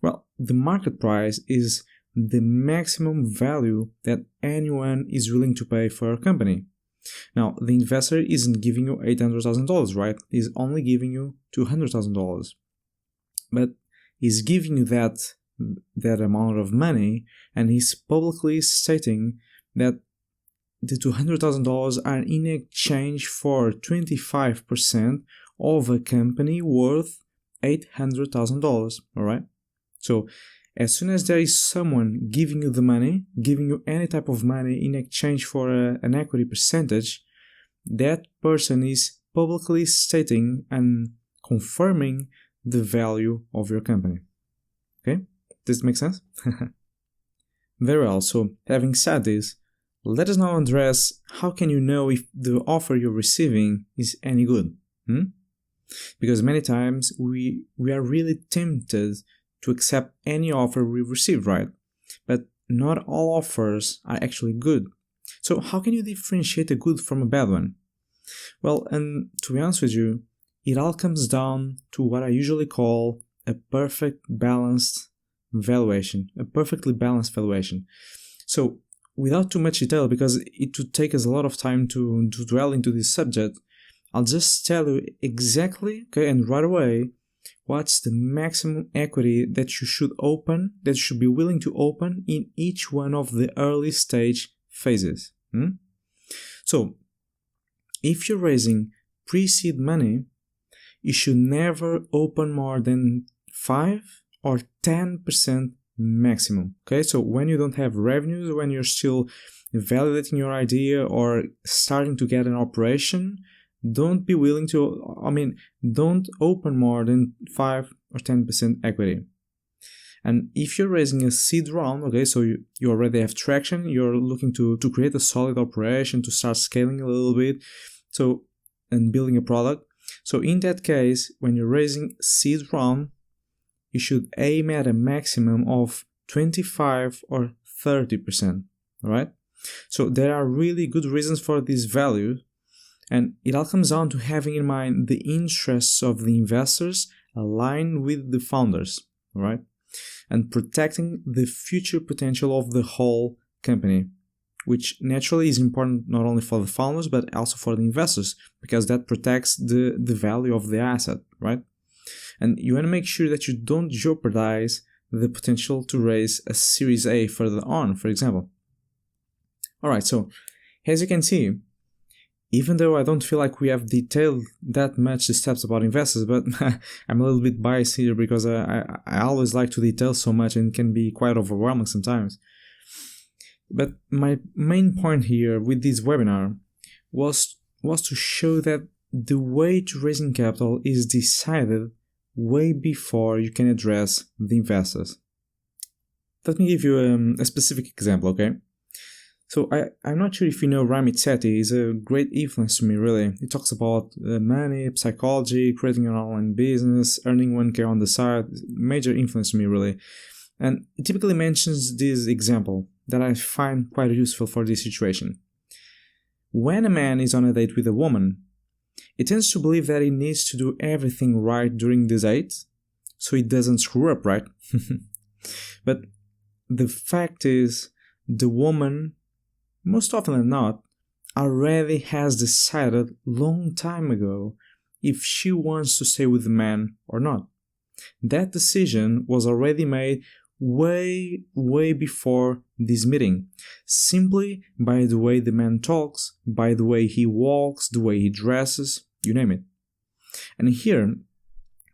Well, the market price is the maximum value that anyone is willing to pay for a company. Now, the investor isn't giving you $800,000, right? He's only giving you $200,000. But he's giving you that amount of money, and he's publicly stating that the $200,000 are in exchange for 25% of a company worth $800,000, all right? So as soon as there is someone giving you the money, giving you any type of money in exchange for an equity percentage, that person is publicly stating and confirming the value of your company. Okay? Does it make sense? Very well. So having said this, let us now address how can you know if the offer you're receiving is any good? Because many times we are really tempted to accept any offer we receive, right? But not all offers are actually good. So how can you differentiate a good from a bad one? Well, and to be honest with you, it all comes down to what I usually call a perfectly balanced valuation. So without too much detail, because it would take us a lot of time to dwell into this subject, I'll just tell you exactly, okay, and right away, what's the maximum equity that you should be willing to open in each one of the early stage phases. So, if you're raising pre-seed money, you should never open more than 5 or 10% maximum. Okay, so when you don't have revenues, when you're still validating your idea or starting to get an operation, don't open more than 5 or 10% equity. And if you're raising a seed round, okay, so you already have traction, you're looking to create a solid operation, to start scaling a little bit, and building a product. So in that case, when you're raising seed round, you should aim at a maximum of 25 or 30%, all right? So there are really good reasons for this value. And it all comes down to having in mind the interests of the investors aligned with the founders, right? And protecting the future potential of the whole company, which naturally is important not only for the founders, but also for the investors, because that protects the value of the asset, right? And you want to make sure that you don't jeopardize the potential to raise a Series A further on, for example. All right, so as you can see, even though I don't feel like we have detailed that much the steps about investors, but I'm a little bit biased here because I always like to detail so much and it can be quite overwhelming sometimes. But my main point here with this webinar was to show that the way to raising capital is decided way before you can address the investors. Let me give you a specific example, okay? So I'm not sure if you know Ramit Sethi. He's a great influence to me, really. He talks about money, psychology, creating an online business, earning 1K on the side. Major influence to me, really. And he typically mentions this example that I find quite useful for this situation. When a man is on a date with a woman, he tends to believe that he needs to do everything right during the date so he doesn't screw up, right? But the fact is, the woman, most often than not, already has decided long time ago if she wants to stay with the man or not. That decision was already made way before this meeting, simply by the way the man talks, by the way he walks, the way he dresses, you name it. And here,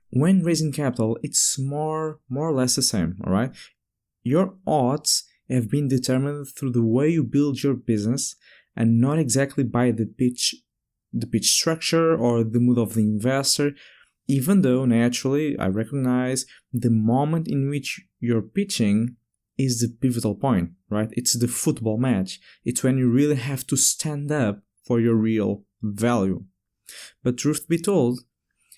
when raising capital, it's more or less the same, alright? Your odds have been determined through the way you build your business and not exactly by the pitch structure or the mood of the investor, even though naturally I recognize the moment in which your pitching is the pivotal point, right? It's the football match. It's when you really have to stand up for your real value. But truth be told,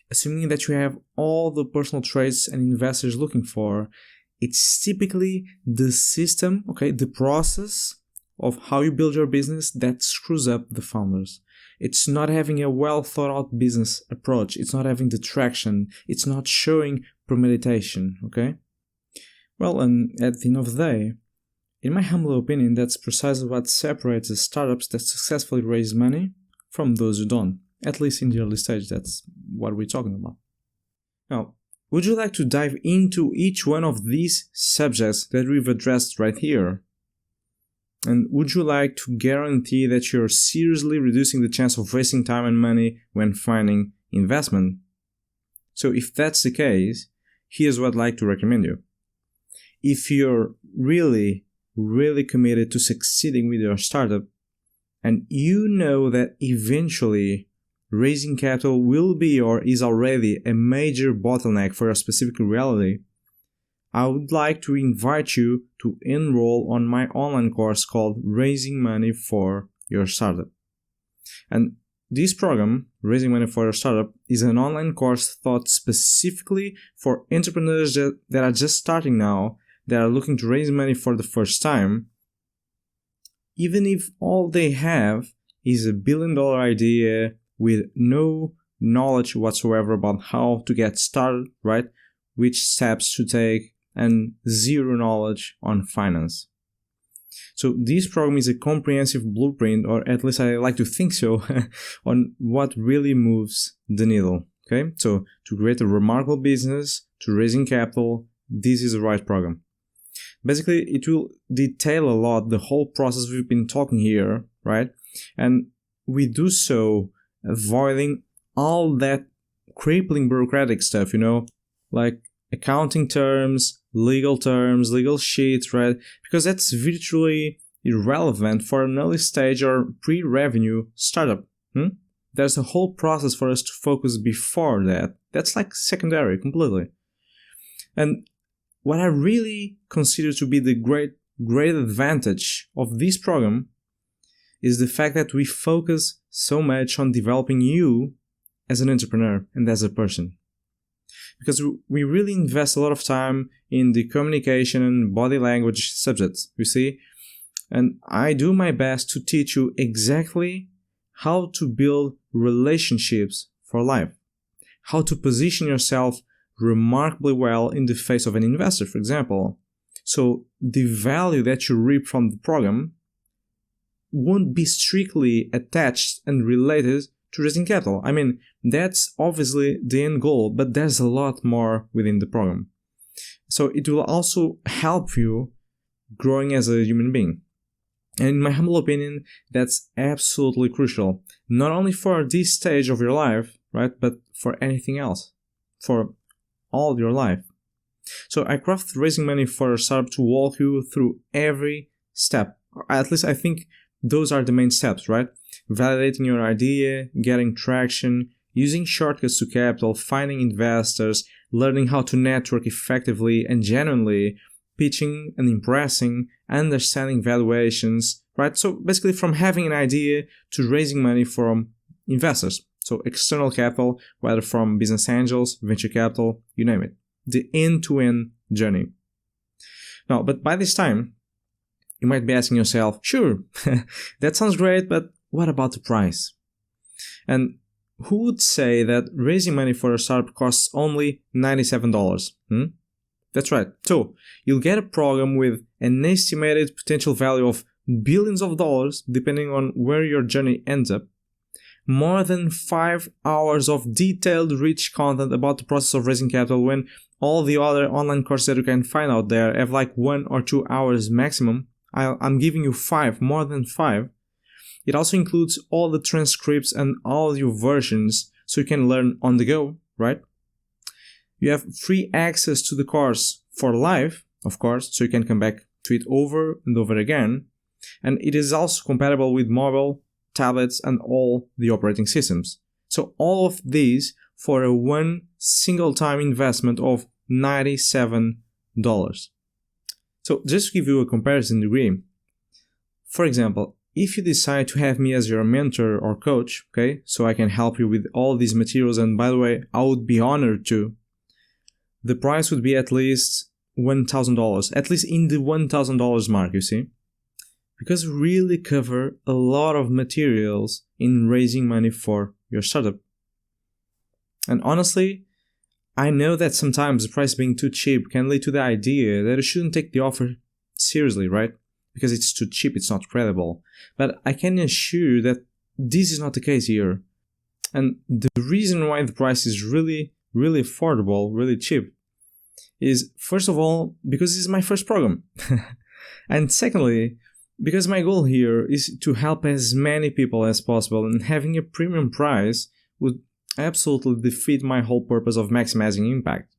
assuming that you have all the personal traits an investor is looking for, it's typically the system, the process of how you build your business that screws up the founders. It's not having a well thought out business approach. It's not having the traction. It's not showing premeditation, okay? Well, and at the end of the day, in my humble opinion, that's precisely what separates the startups that successfully raise money from those who don't. At least in the early stage, that's what we're talking about. Now, would you like to dive into each one of these subjects that we've addressed right here? And would you like to guarantee that you're seriously reducing the chance of wasting time and money when finding investment? So if that's the case, here's what I'd like to recommend you. If you're really committed to succeeding with your startup, and you know that eventually raising capital will be or is already a major bottleneck for your specific reality, I would like to invite you to enroll on my online course called Raising Money for Your Startup. And this program, Raising Money for Your Startup, is an online course thought specifically for entrepreneurs that are just starting now, that are looking to raise money for the first time, even if all they have is $1 billion idea with no knowledge whatsoever about how to get started, right? Which steps to take, and zero knowledge on finance. So this program is a comprehensive blueprint, or at least I like to think so, on what really moves the needle. Okay, so to create a remarkable business, to raising capital, this is the right program. Basically, it will detail a lot the whole process we've been talking here, right? And we do so avoiding all that crippling bureaucratic stuff, like accounting terms, legal sheets, right? Because that's virtually irrelevant for an early stage or pre-revenue startup. There's a whole process for us to focus before that. That's like secondary completely. And what I really consider to be the great advantage of this program is the fact that we focus so much on developing you as an entrepreneur and as a person. Because we really invest a lot of time in the communication and body language subjects, you see? And I do my best to teach you exactly how to build relationships for life, how to position yourself remarkably well in the face of an investor, for example. So the value that you reap from the program won't be strictly attached and related to raising capital. I mean, that's obviously the end goal, but there's a lot more within the program. So it will also help you growing as a human being. And in my humble opinion, that's absolutely crucial, not only for this stage of your life, right, but for anything else, for all your life. So I craft Raising Money for a Startup to walk you through every step. At least I think those are the main steps, right? Validating your idea, getting traction, using shortcuts to capital, finding investors, learning how to network effectively and genuinely, pitching and impressing, understanding valuations, right? So basically from having an idea to raising money from investors. So external capital, whether from business angels, venture capital, you name it. The end-to-end journey. Now, but by this time, you might be asking yourself, sure, that sounds great, but what about the price? And who would say that raising money for a startup costs only $97? That's right. So you'll get a program with an estimated potential value of billions of dollars, depending on where your journey ends up. More than 5 hours of detailed, rich content about the process of raising capital, when all the other online courses that you can find out there have like 1 or 2 hours maximum. I'm giving you 5, more than 5. It also includes all the transcripts and audio versions so you can learn on the go, right? You have free access to the course for life, of course, so you can come back to it over and over again. And it is also compatible with mobile, tablets, and all the operating systems. So all of these for a one single time investment of $97. So just to give you a comparison degree, for example, if you decide to have me as your mentor or coach, okay, so I can help you with all these materials, and by the way, I would be honored to, the price would be at least $1,000, at least in the $1,000 mark, you see? Because we really cover a lot of materials in raising money for your startup. And honestly, I know that sometimes the price being too cheap can lead to the idea that you shouldn't take the offer seriously, right? Because it's too cheap, it's not credible. But I can assure you that this is not the case here. And the reason why the price is really affordable, really cheap, is first of all, because this is my first program. And secondly, because my goal here is to help as many people as possible, and having a premium price would absolutely defeat my whole purpose of maximizing impact.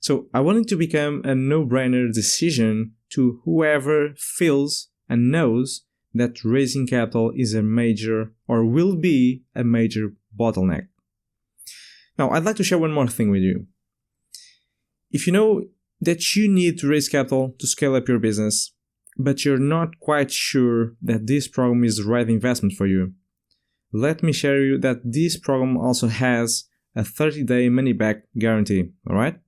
So I want it to become a no-brainer decision to whoever feels and knows that raising capital is a major, or will be a major, bottleneck. Now, I'd like to share one more thing with you. If you know that you need to raise capital to scale up your business, but you're not quite sure that this program is the right investment for you, let me share you that this program also has a 30-day money-back guarantee, alright?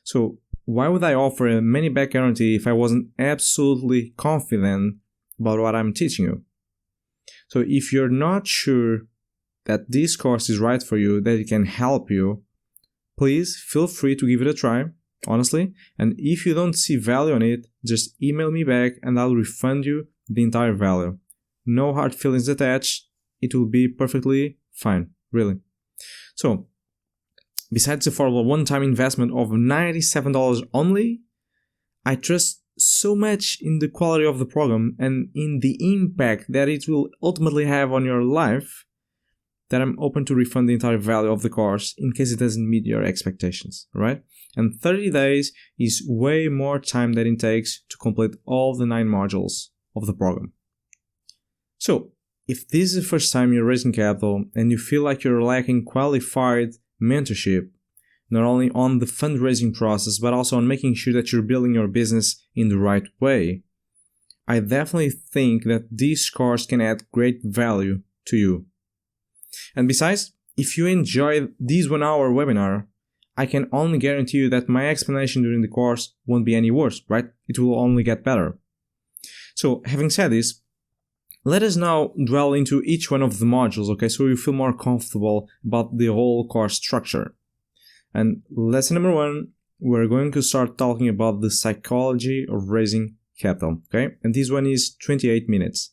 So why would I offer a money-back guarantee if I wasn't absolutely confident about what I'm teaching you? So if you're not sure that this course is right for you, that it can help you, please feel free to give it a try, honestly. And if you don't see value on it, just email me back and I'll refund you the entire value. No hard feelings attached. It will be perfectly fine, really. So, besides the affordable one-time investment of $97 only, I trust so much in the quality of the program and in the impact that it will ultimately have on your life that I'm open to refund the entire value of the course in case it doesn't meet your expectations, right? And 30 days is way more time than it takes to complete all the 9 modules of the program. So, if this is the first time you're raising capital and you feel like you're lacking qualified mentorship, not only on the fundraising process, but also on making sure that you're building your business in the right way, I definitely think that this course can add great value to you. And besides, if you enjoy this 1-hour webinar, I can only guarantee you that my explanation during the course won't be any worse, right? It will only get better. So, having said this, let us now dwell into each one of the modules, okay, so you feel more comfortable about the whole course structure. And lesson number 1, we're going to start talking about the psychology of raising capital, okay? And this one is 28 minutes.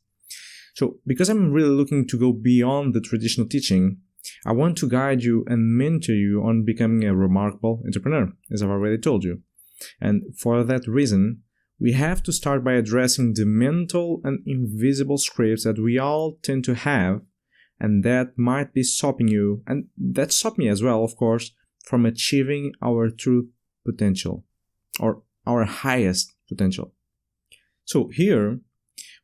So, because I'm really looking to go beyond the traditional teaching, I want to guide you and mentor you on becoming a remarkable entrepreneur, as I've already told you. And for that reason, we have to start by addressing the mental and invisible scripts that we all tend to have, and that might be stopping you, and that stopped me as well, of course, from achieving our true potential, or our highest potential. So here,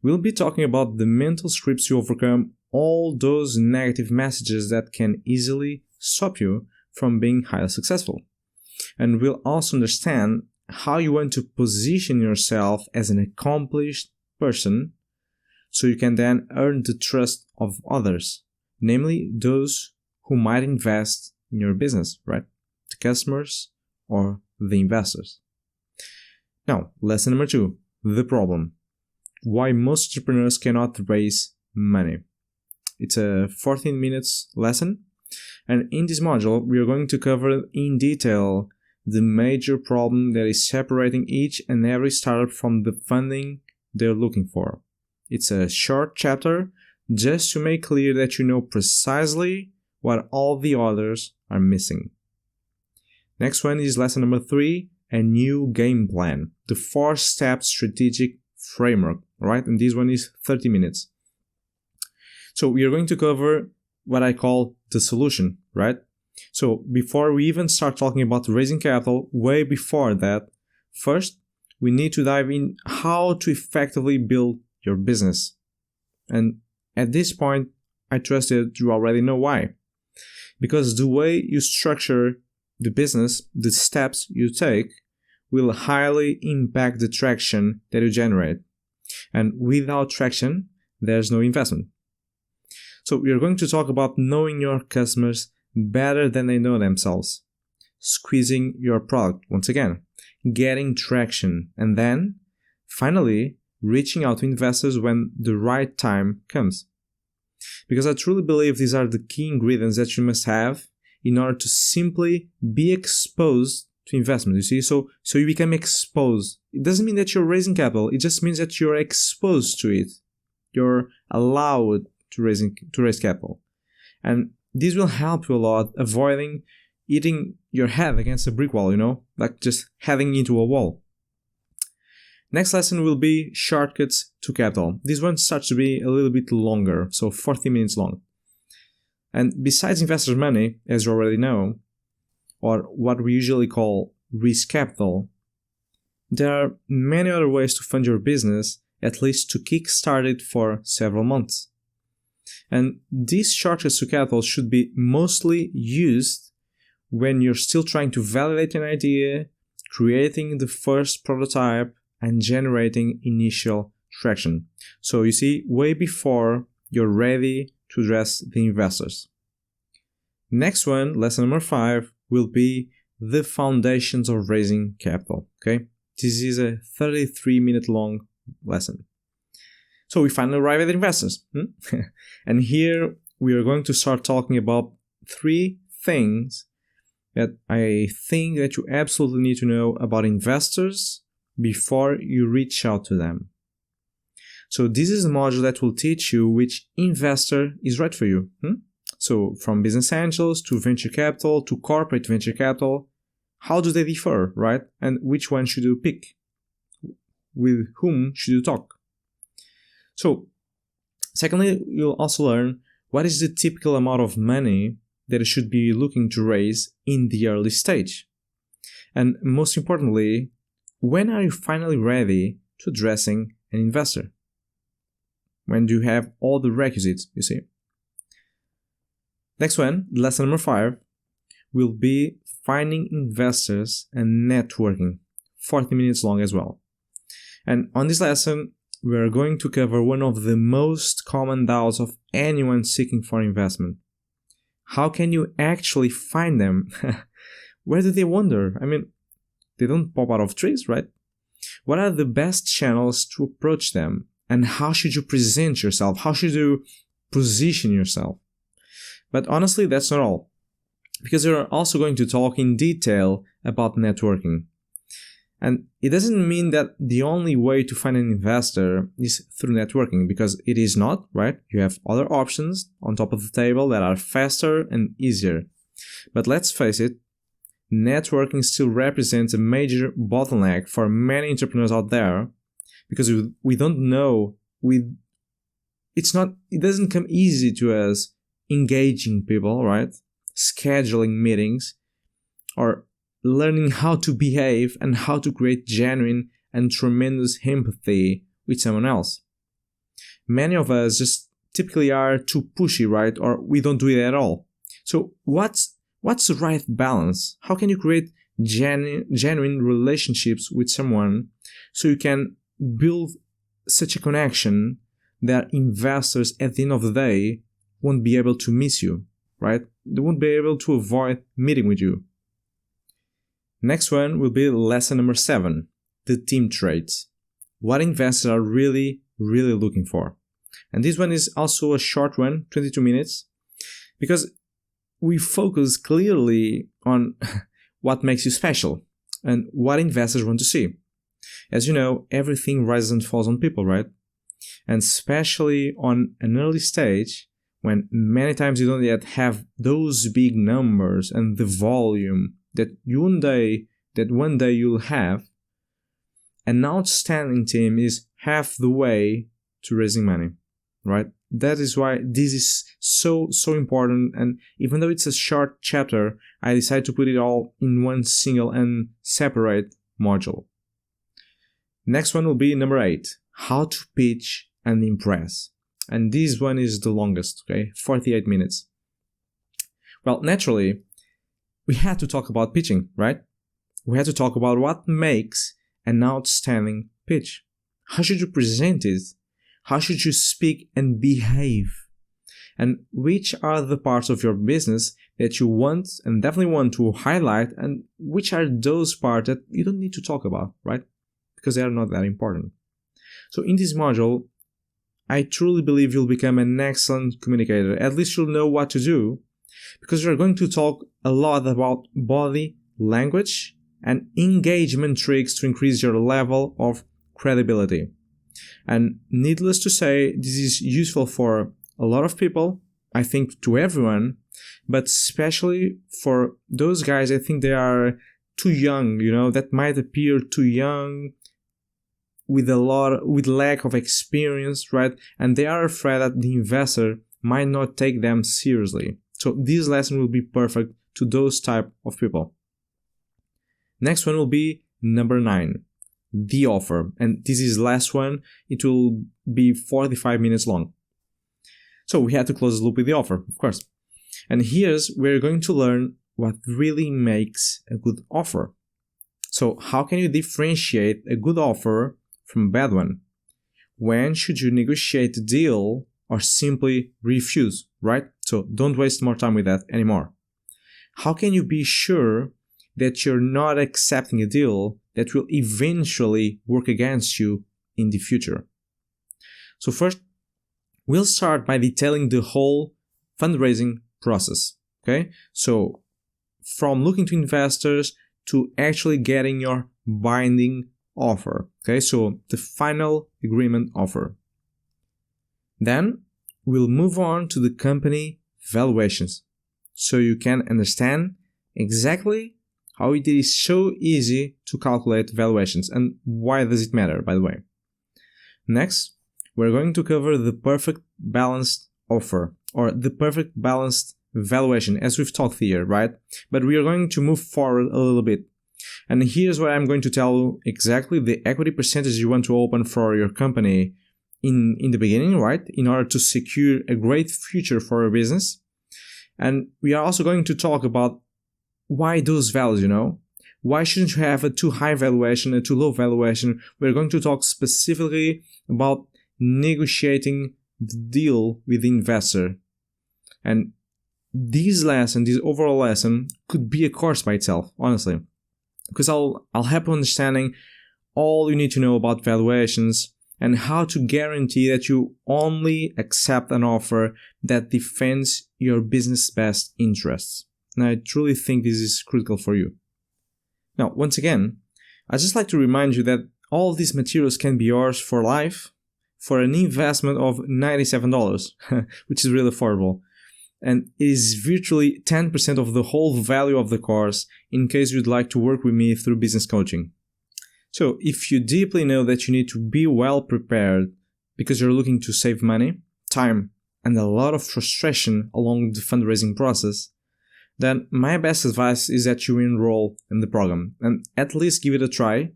we'll be talking about the mental scripts to overcome all those negative messages that can easily stop you from being highly successful. And we'll also understand how you want to position yourself as an accomplished person so you can then earn the trust of others, namely those who might invest in your business, right? The customers or the investors. Now, lesson number 2, the problem. Why most entrepreneurs cannot raise money. It's a 14 minutes lesson, and in this module we are going to cover in detail the major problem that is separating each and every startup from the funding they're looking for. It's a short chapter just to make clear that you know precisely what all the others are missing. Next one is lesson number 3, a new game plan, the 4-step strategic framework, right? And this one is 30 minutes. So we are going to cover what I call the solution, right? So before we even start talking about raising capital, way before that, first, we need to dive in how to effectively build your business. And at this point, I trust that you already know why. Because the way you structure the business, the steps you take, will highly impact the traction that you generate. And without traction, there's no investment. So we're going to talk about knowing your customers better than they know themselves, squeezing your product once again, getting traction, and then, finally, reaching out to investors when the right time comes. Because I truly believe these are the key ingredients that you must have in order to simply be exposed to investment, you see? So you become exposed. It doesn't mean that you're raising capital, it just means that you're exposed to it. You're allowed to raise capital. And this will help you a lot avoiding hitting your head against a brick wall, like just heading into a wall. Next lesson will be shortcuts to capital. This one starts to be a little bit longer, so 40 minutes long. And besides investors' money, as you already know, or what we usually call risk capital, there are many other ways to fund your business, at least to kickstart it for several months. And these shortcuts to capital should be mostly used when you're still trying to validate an idea, creating the first prototype, and generating initial traction. So you see, way before you're ready to address the investors. Next one, lesson number 5, will be the foundations of raising capital. Okay, this is a 33-minute long lesson. So we finally arrive at investors. And here we are going to start talking about 3 things that I think that you absolutely need to know about investors before you reach out to them. So this is a module that will teach you which investor is right for you. So from business angels to venture capital to corporate venture capital, how do they differ, right? And which one should you pick? With whom should you talk? So, secondly, you'll also learn what is the typical amount of money that you should be looking to raise in the early stage. And most importantly, when are you finally ready to addressing an investor? When do you have all the requisites, you see? Next one, lesson number 5, will be finding investors and networking, 40 minutes long as well. And on this lesson, we are going to cover one of the most common doubts of anyone seeking for investment. How can you actually find them? Where do they wander? I mean, they don't pop out of trees, right? What are the best channels to approach them? And how should you present yourself? How should you position yourself? But honestly, that's not all. Because we are also going to talk in detail about networking. And it doesn't mean that the only way to find an investor is through networking, because it is not, right? You have other options on top of the table that are faster and easier. But let's face it, networking still represents a major bottleneck for many entrepreneurs out there, because we don't know, it doesn't come easy to us engaging people, right? Scheduling meetings, or learning how to behave and how to create genuine and tremendous empathy with someone else. Many of us just typically are too pushy, right? Or we don't do it at all. So what's the right balance? How can you create genuine relationships with someone so you can build such a connection that investors at the end of the day won't be able to miss you, right? They won't be able to avoid meeting with you. Next one will be lesson number 7, the team traits. What investors are really, really looking for. And this one is also a short one, 22 minutes, because we focus clearly on what makes you special and what investors want to see. As you know, everything rises and falls on people, right? And especially on an early stage, when many times you don't yet have those big numbers and the volume that one day you'll have, an outstanding team is half the way to raising money, right? That is why this is so important, and even though it's a short chapter, I decided to put it all in one single and separate module. Next one will be number 8, how to pitch and impress. And this one is the longest, okay? 48 minutes. Well, naturally, we had to talk about pitching, right? we had to talk about what makes an outstanding pitch. How should you present it? How should you speak and behave? And which are the parts of your business that you want and definitely want to highlight, and which are those parts that you don't need to talk about, right? Because they are not that important. So in this module, I truly believe you'll become an excellent communicator. At least you'll know what to do, because we're going to talk a lot about body language and engagement tricks to increase your level of credibility. And needless to say, this is useful for a lot of people, I think to everyone, but especially for those guys, I think they are too young, that might appear too young, with lack of experience, right? And they are afraid that the investor might not take them seriously. So this lesson will be perfect to those type of people. Next one will be number 9, the offer. And this is last one. It will be 45 minutes long. So we had to close the loop with the offer, of course. And here's where you're going to learn what really makes a good offer. So how can you differentiate a good offer from a bad one? When should you negotiate a deal or simply refuse, right? So don't waste more time with that anymore. How can you be sure that you're not accepting a deal that will eventually work against you in the future? So first, we'll start by detailing the whole fundraising process, okay? So from looking to investors to actually getting your binding offer, okay? So the final agreement offer. Then we'll move on to the company valuations, so you can understand exactly how it is so easy to calculate valuations and why does it matter, by the way. Next, we're going to cover the perfect balanced offer, or the perfect balanced valuation, as we've talked here, right? But we are going to move forward a little bit. And here's where I'm going to tell you exactly the equity percentage you want to open for your company in the beginning, right? In order to secure a great future for your business. And we are also going to talk about why those values, Why shouldn't you have a too high valuation, a too low valuation? We're going to talk specifically about negotiating the deal with the investor. And this overall lesson could be a course by itself, honestly. Because I'll help you understanding all you need to know about valuations and how to guarantee that you only accept an offer that defends your business best interests. And I truly think this is critical for you. Now, once again, I'd just like to remind you that all of these materials can be yours for life for an investment of $97, which is really affordable. And it is virtually 10% of the whole value of the course in case you'd like to work with me through business coaching. So if you deeply know that you need to be well prepared because you're looking to save money, time, and a lot of frustration along the fundraising process, then my best advice is that you enroll in the program and at least give it a try,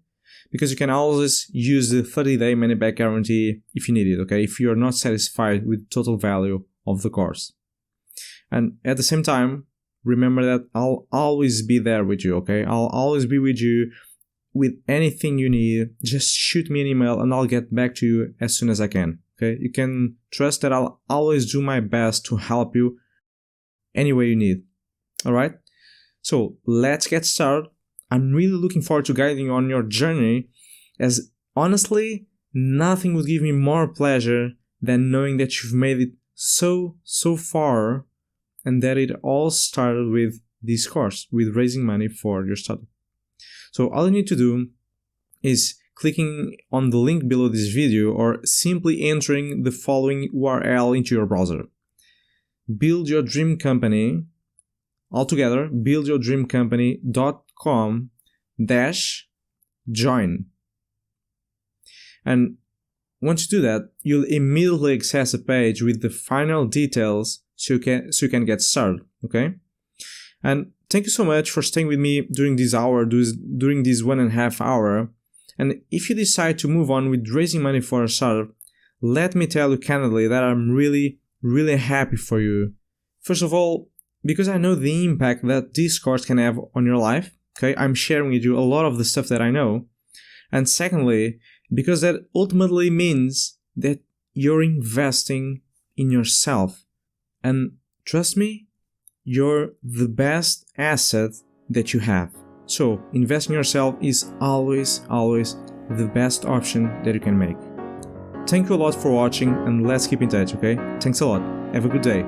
because you can always use the 30-day money-back guarantee if you need it, okay? If you're not satisfied with total value of the course. And at the same time, remember that I'll always be there with you, okay? I'll always be with you with anything you need. Just shoot me an email and I'll get back to you as soon as I can, okay? You can trust that I'll always do my best to help you any way you need, all right? So let's get started. I'm really looking forward to guiding you on your journey, as honestly, nothing would give me more pleasure than knowing that you've made it so far, and that it all started with this course, with raising money for your startup. So all you need to do is clicking on the link below this video or simply entering the following URL into your browser. Build Your Dream Company, altogether, buildyourdreamcompany.com/join. And once you do that, you'll immediately access a page with the final details so you can get started, okay? And thank you so much for staying with me during this hour, during this 1.5 hours. And if you decide to move on with raising money for a startup, let me tell you candidly that I'm really, really happy for you. First of all, because I know the impact that this course can have on your life, Okay, I'm sharing with you a lot of the stuff that I know. And secondly, because that ultimately means that you're investing in yourself. And trust me, you're the best asset that you have. So investing in yourself is always the best option that you can make. Thank you a lot for watching, and let's keep in touch, okay? Thanks a lot. Have a good day.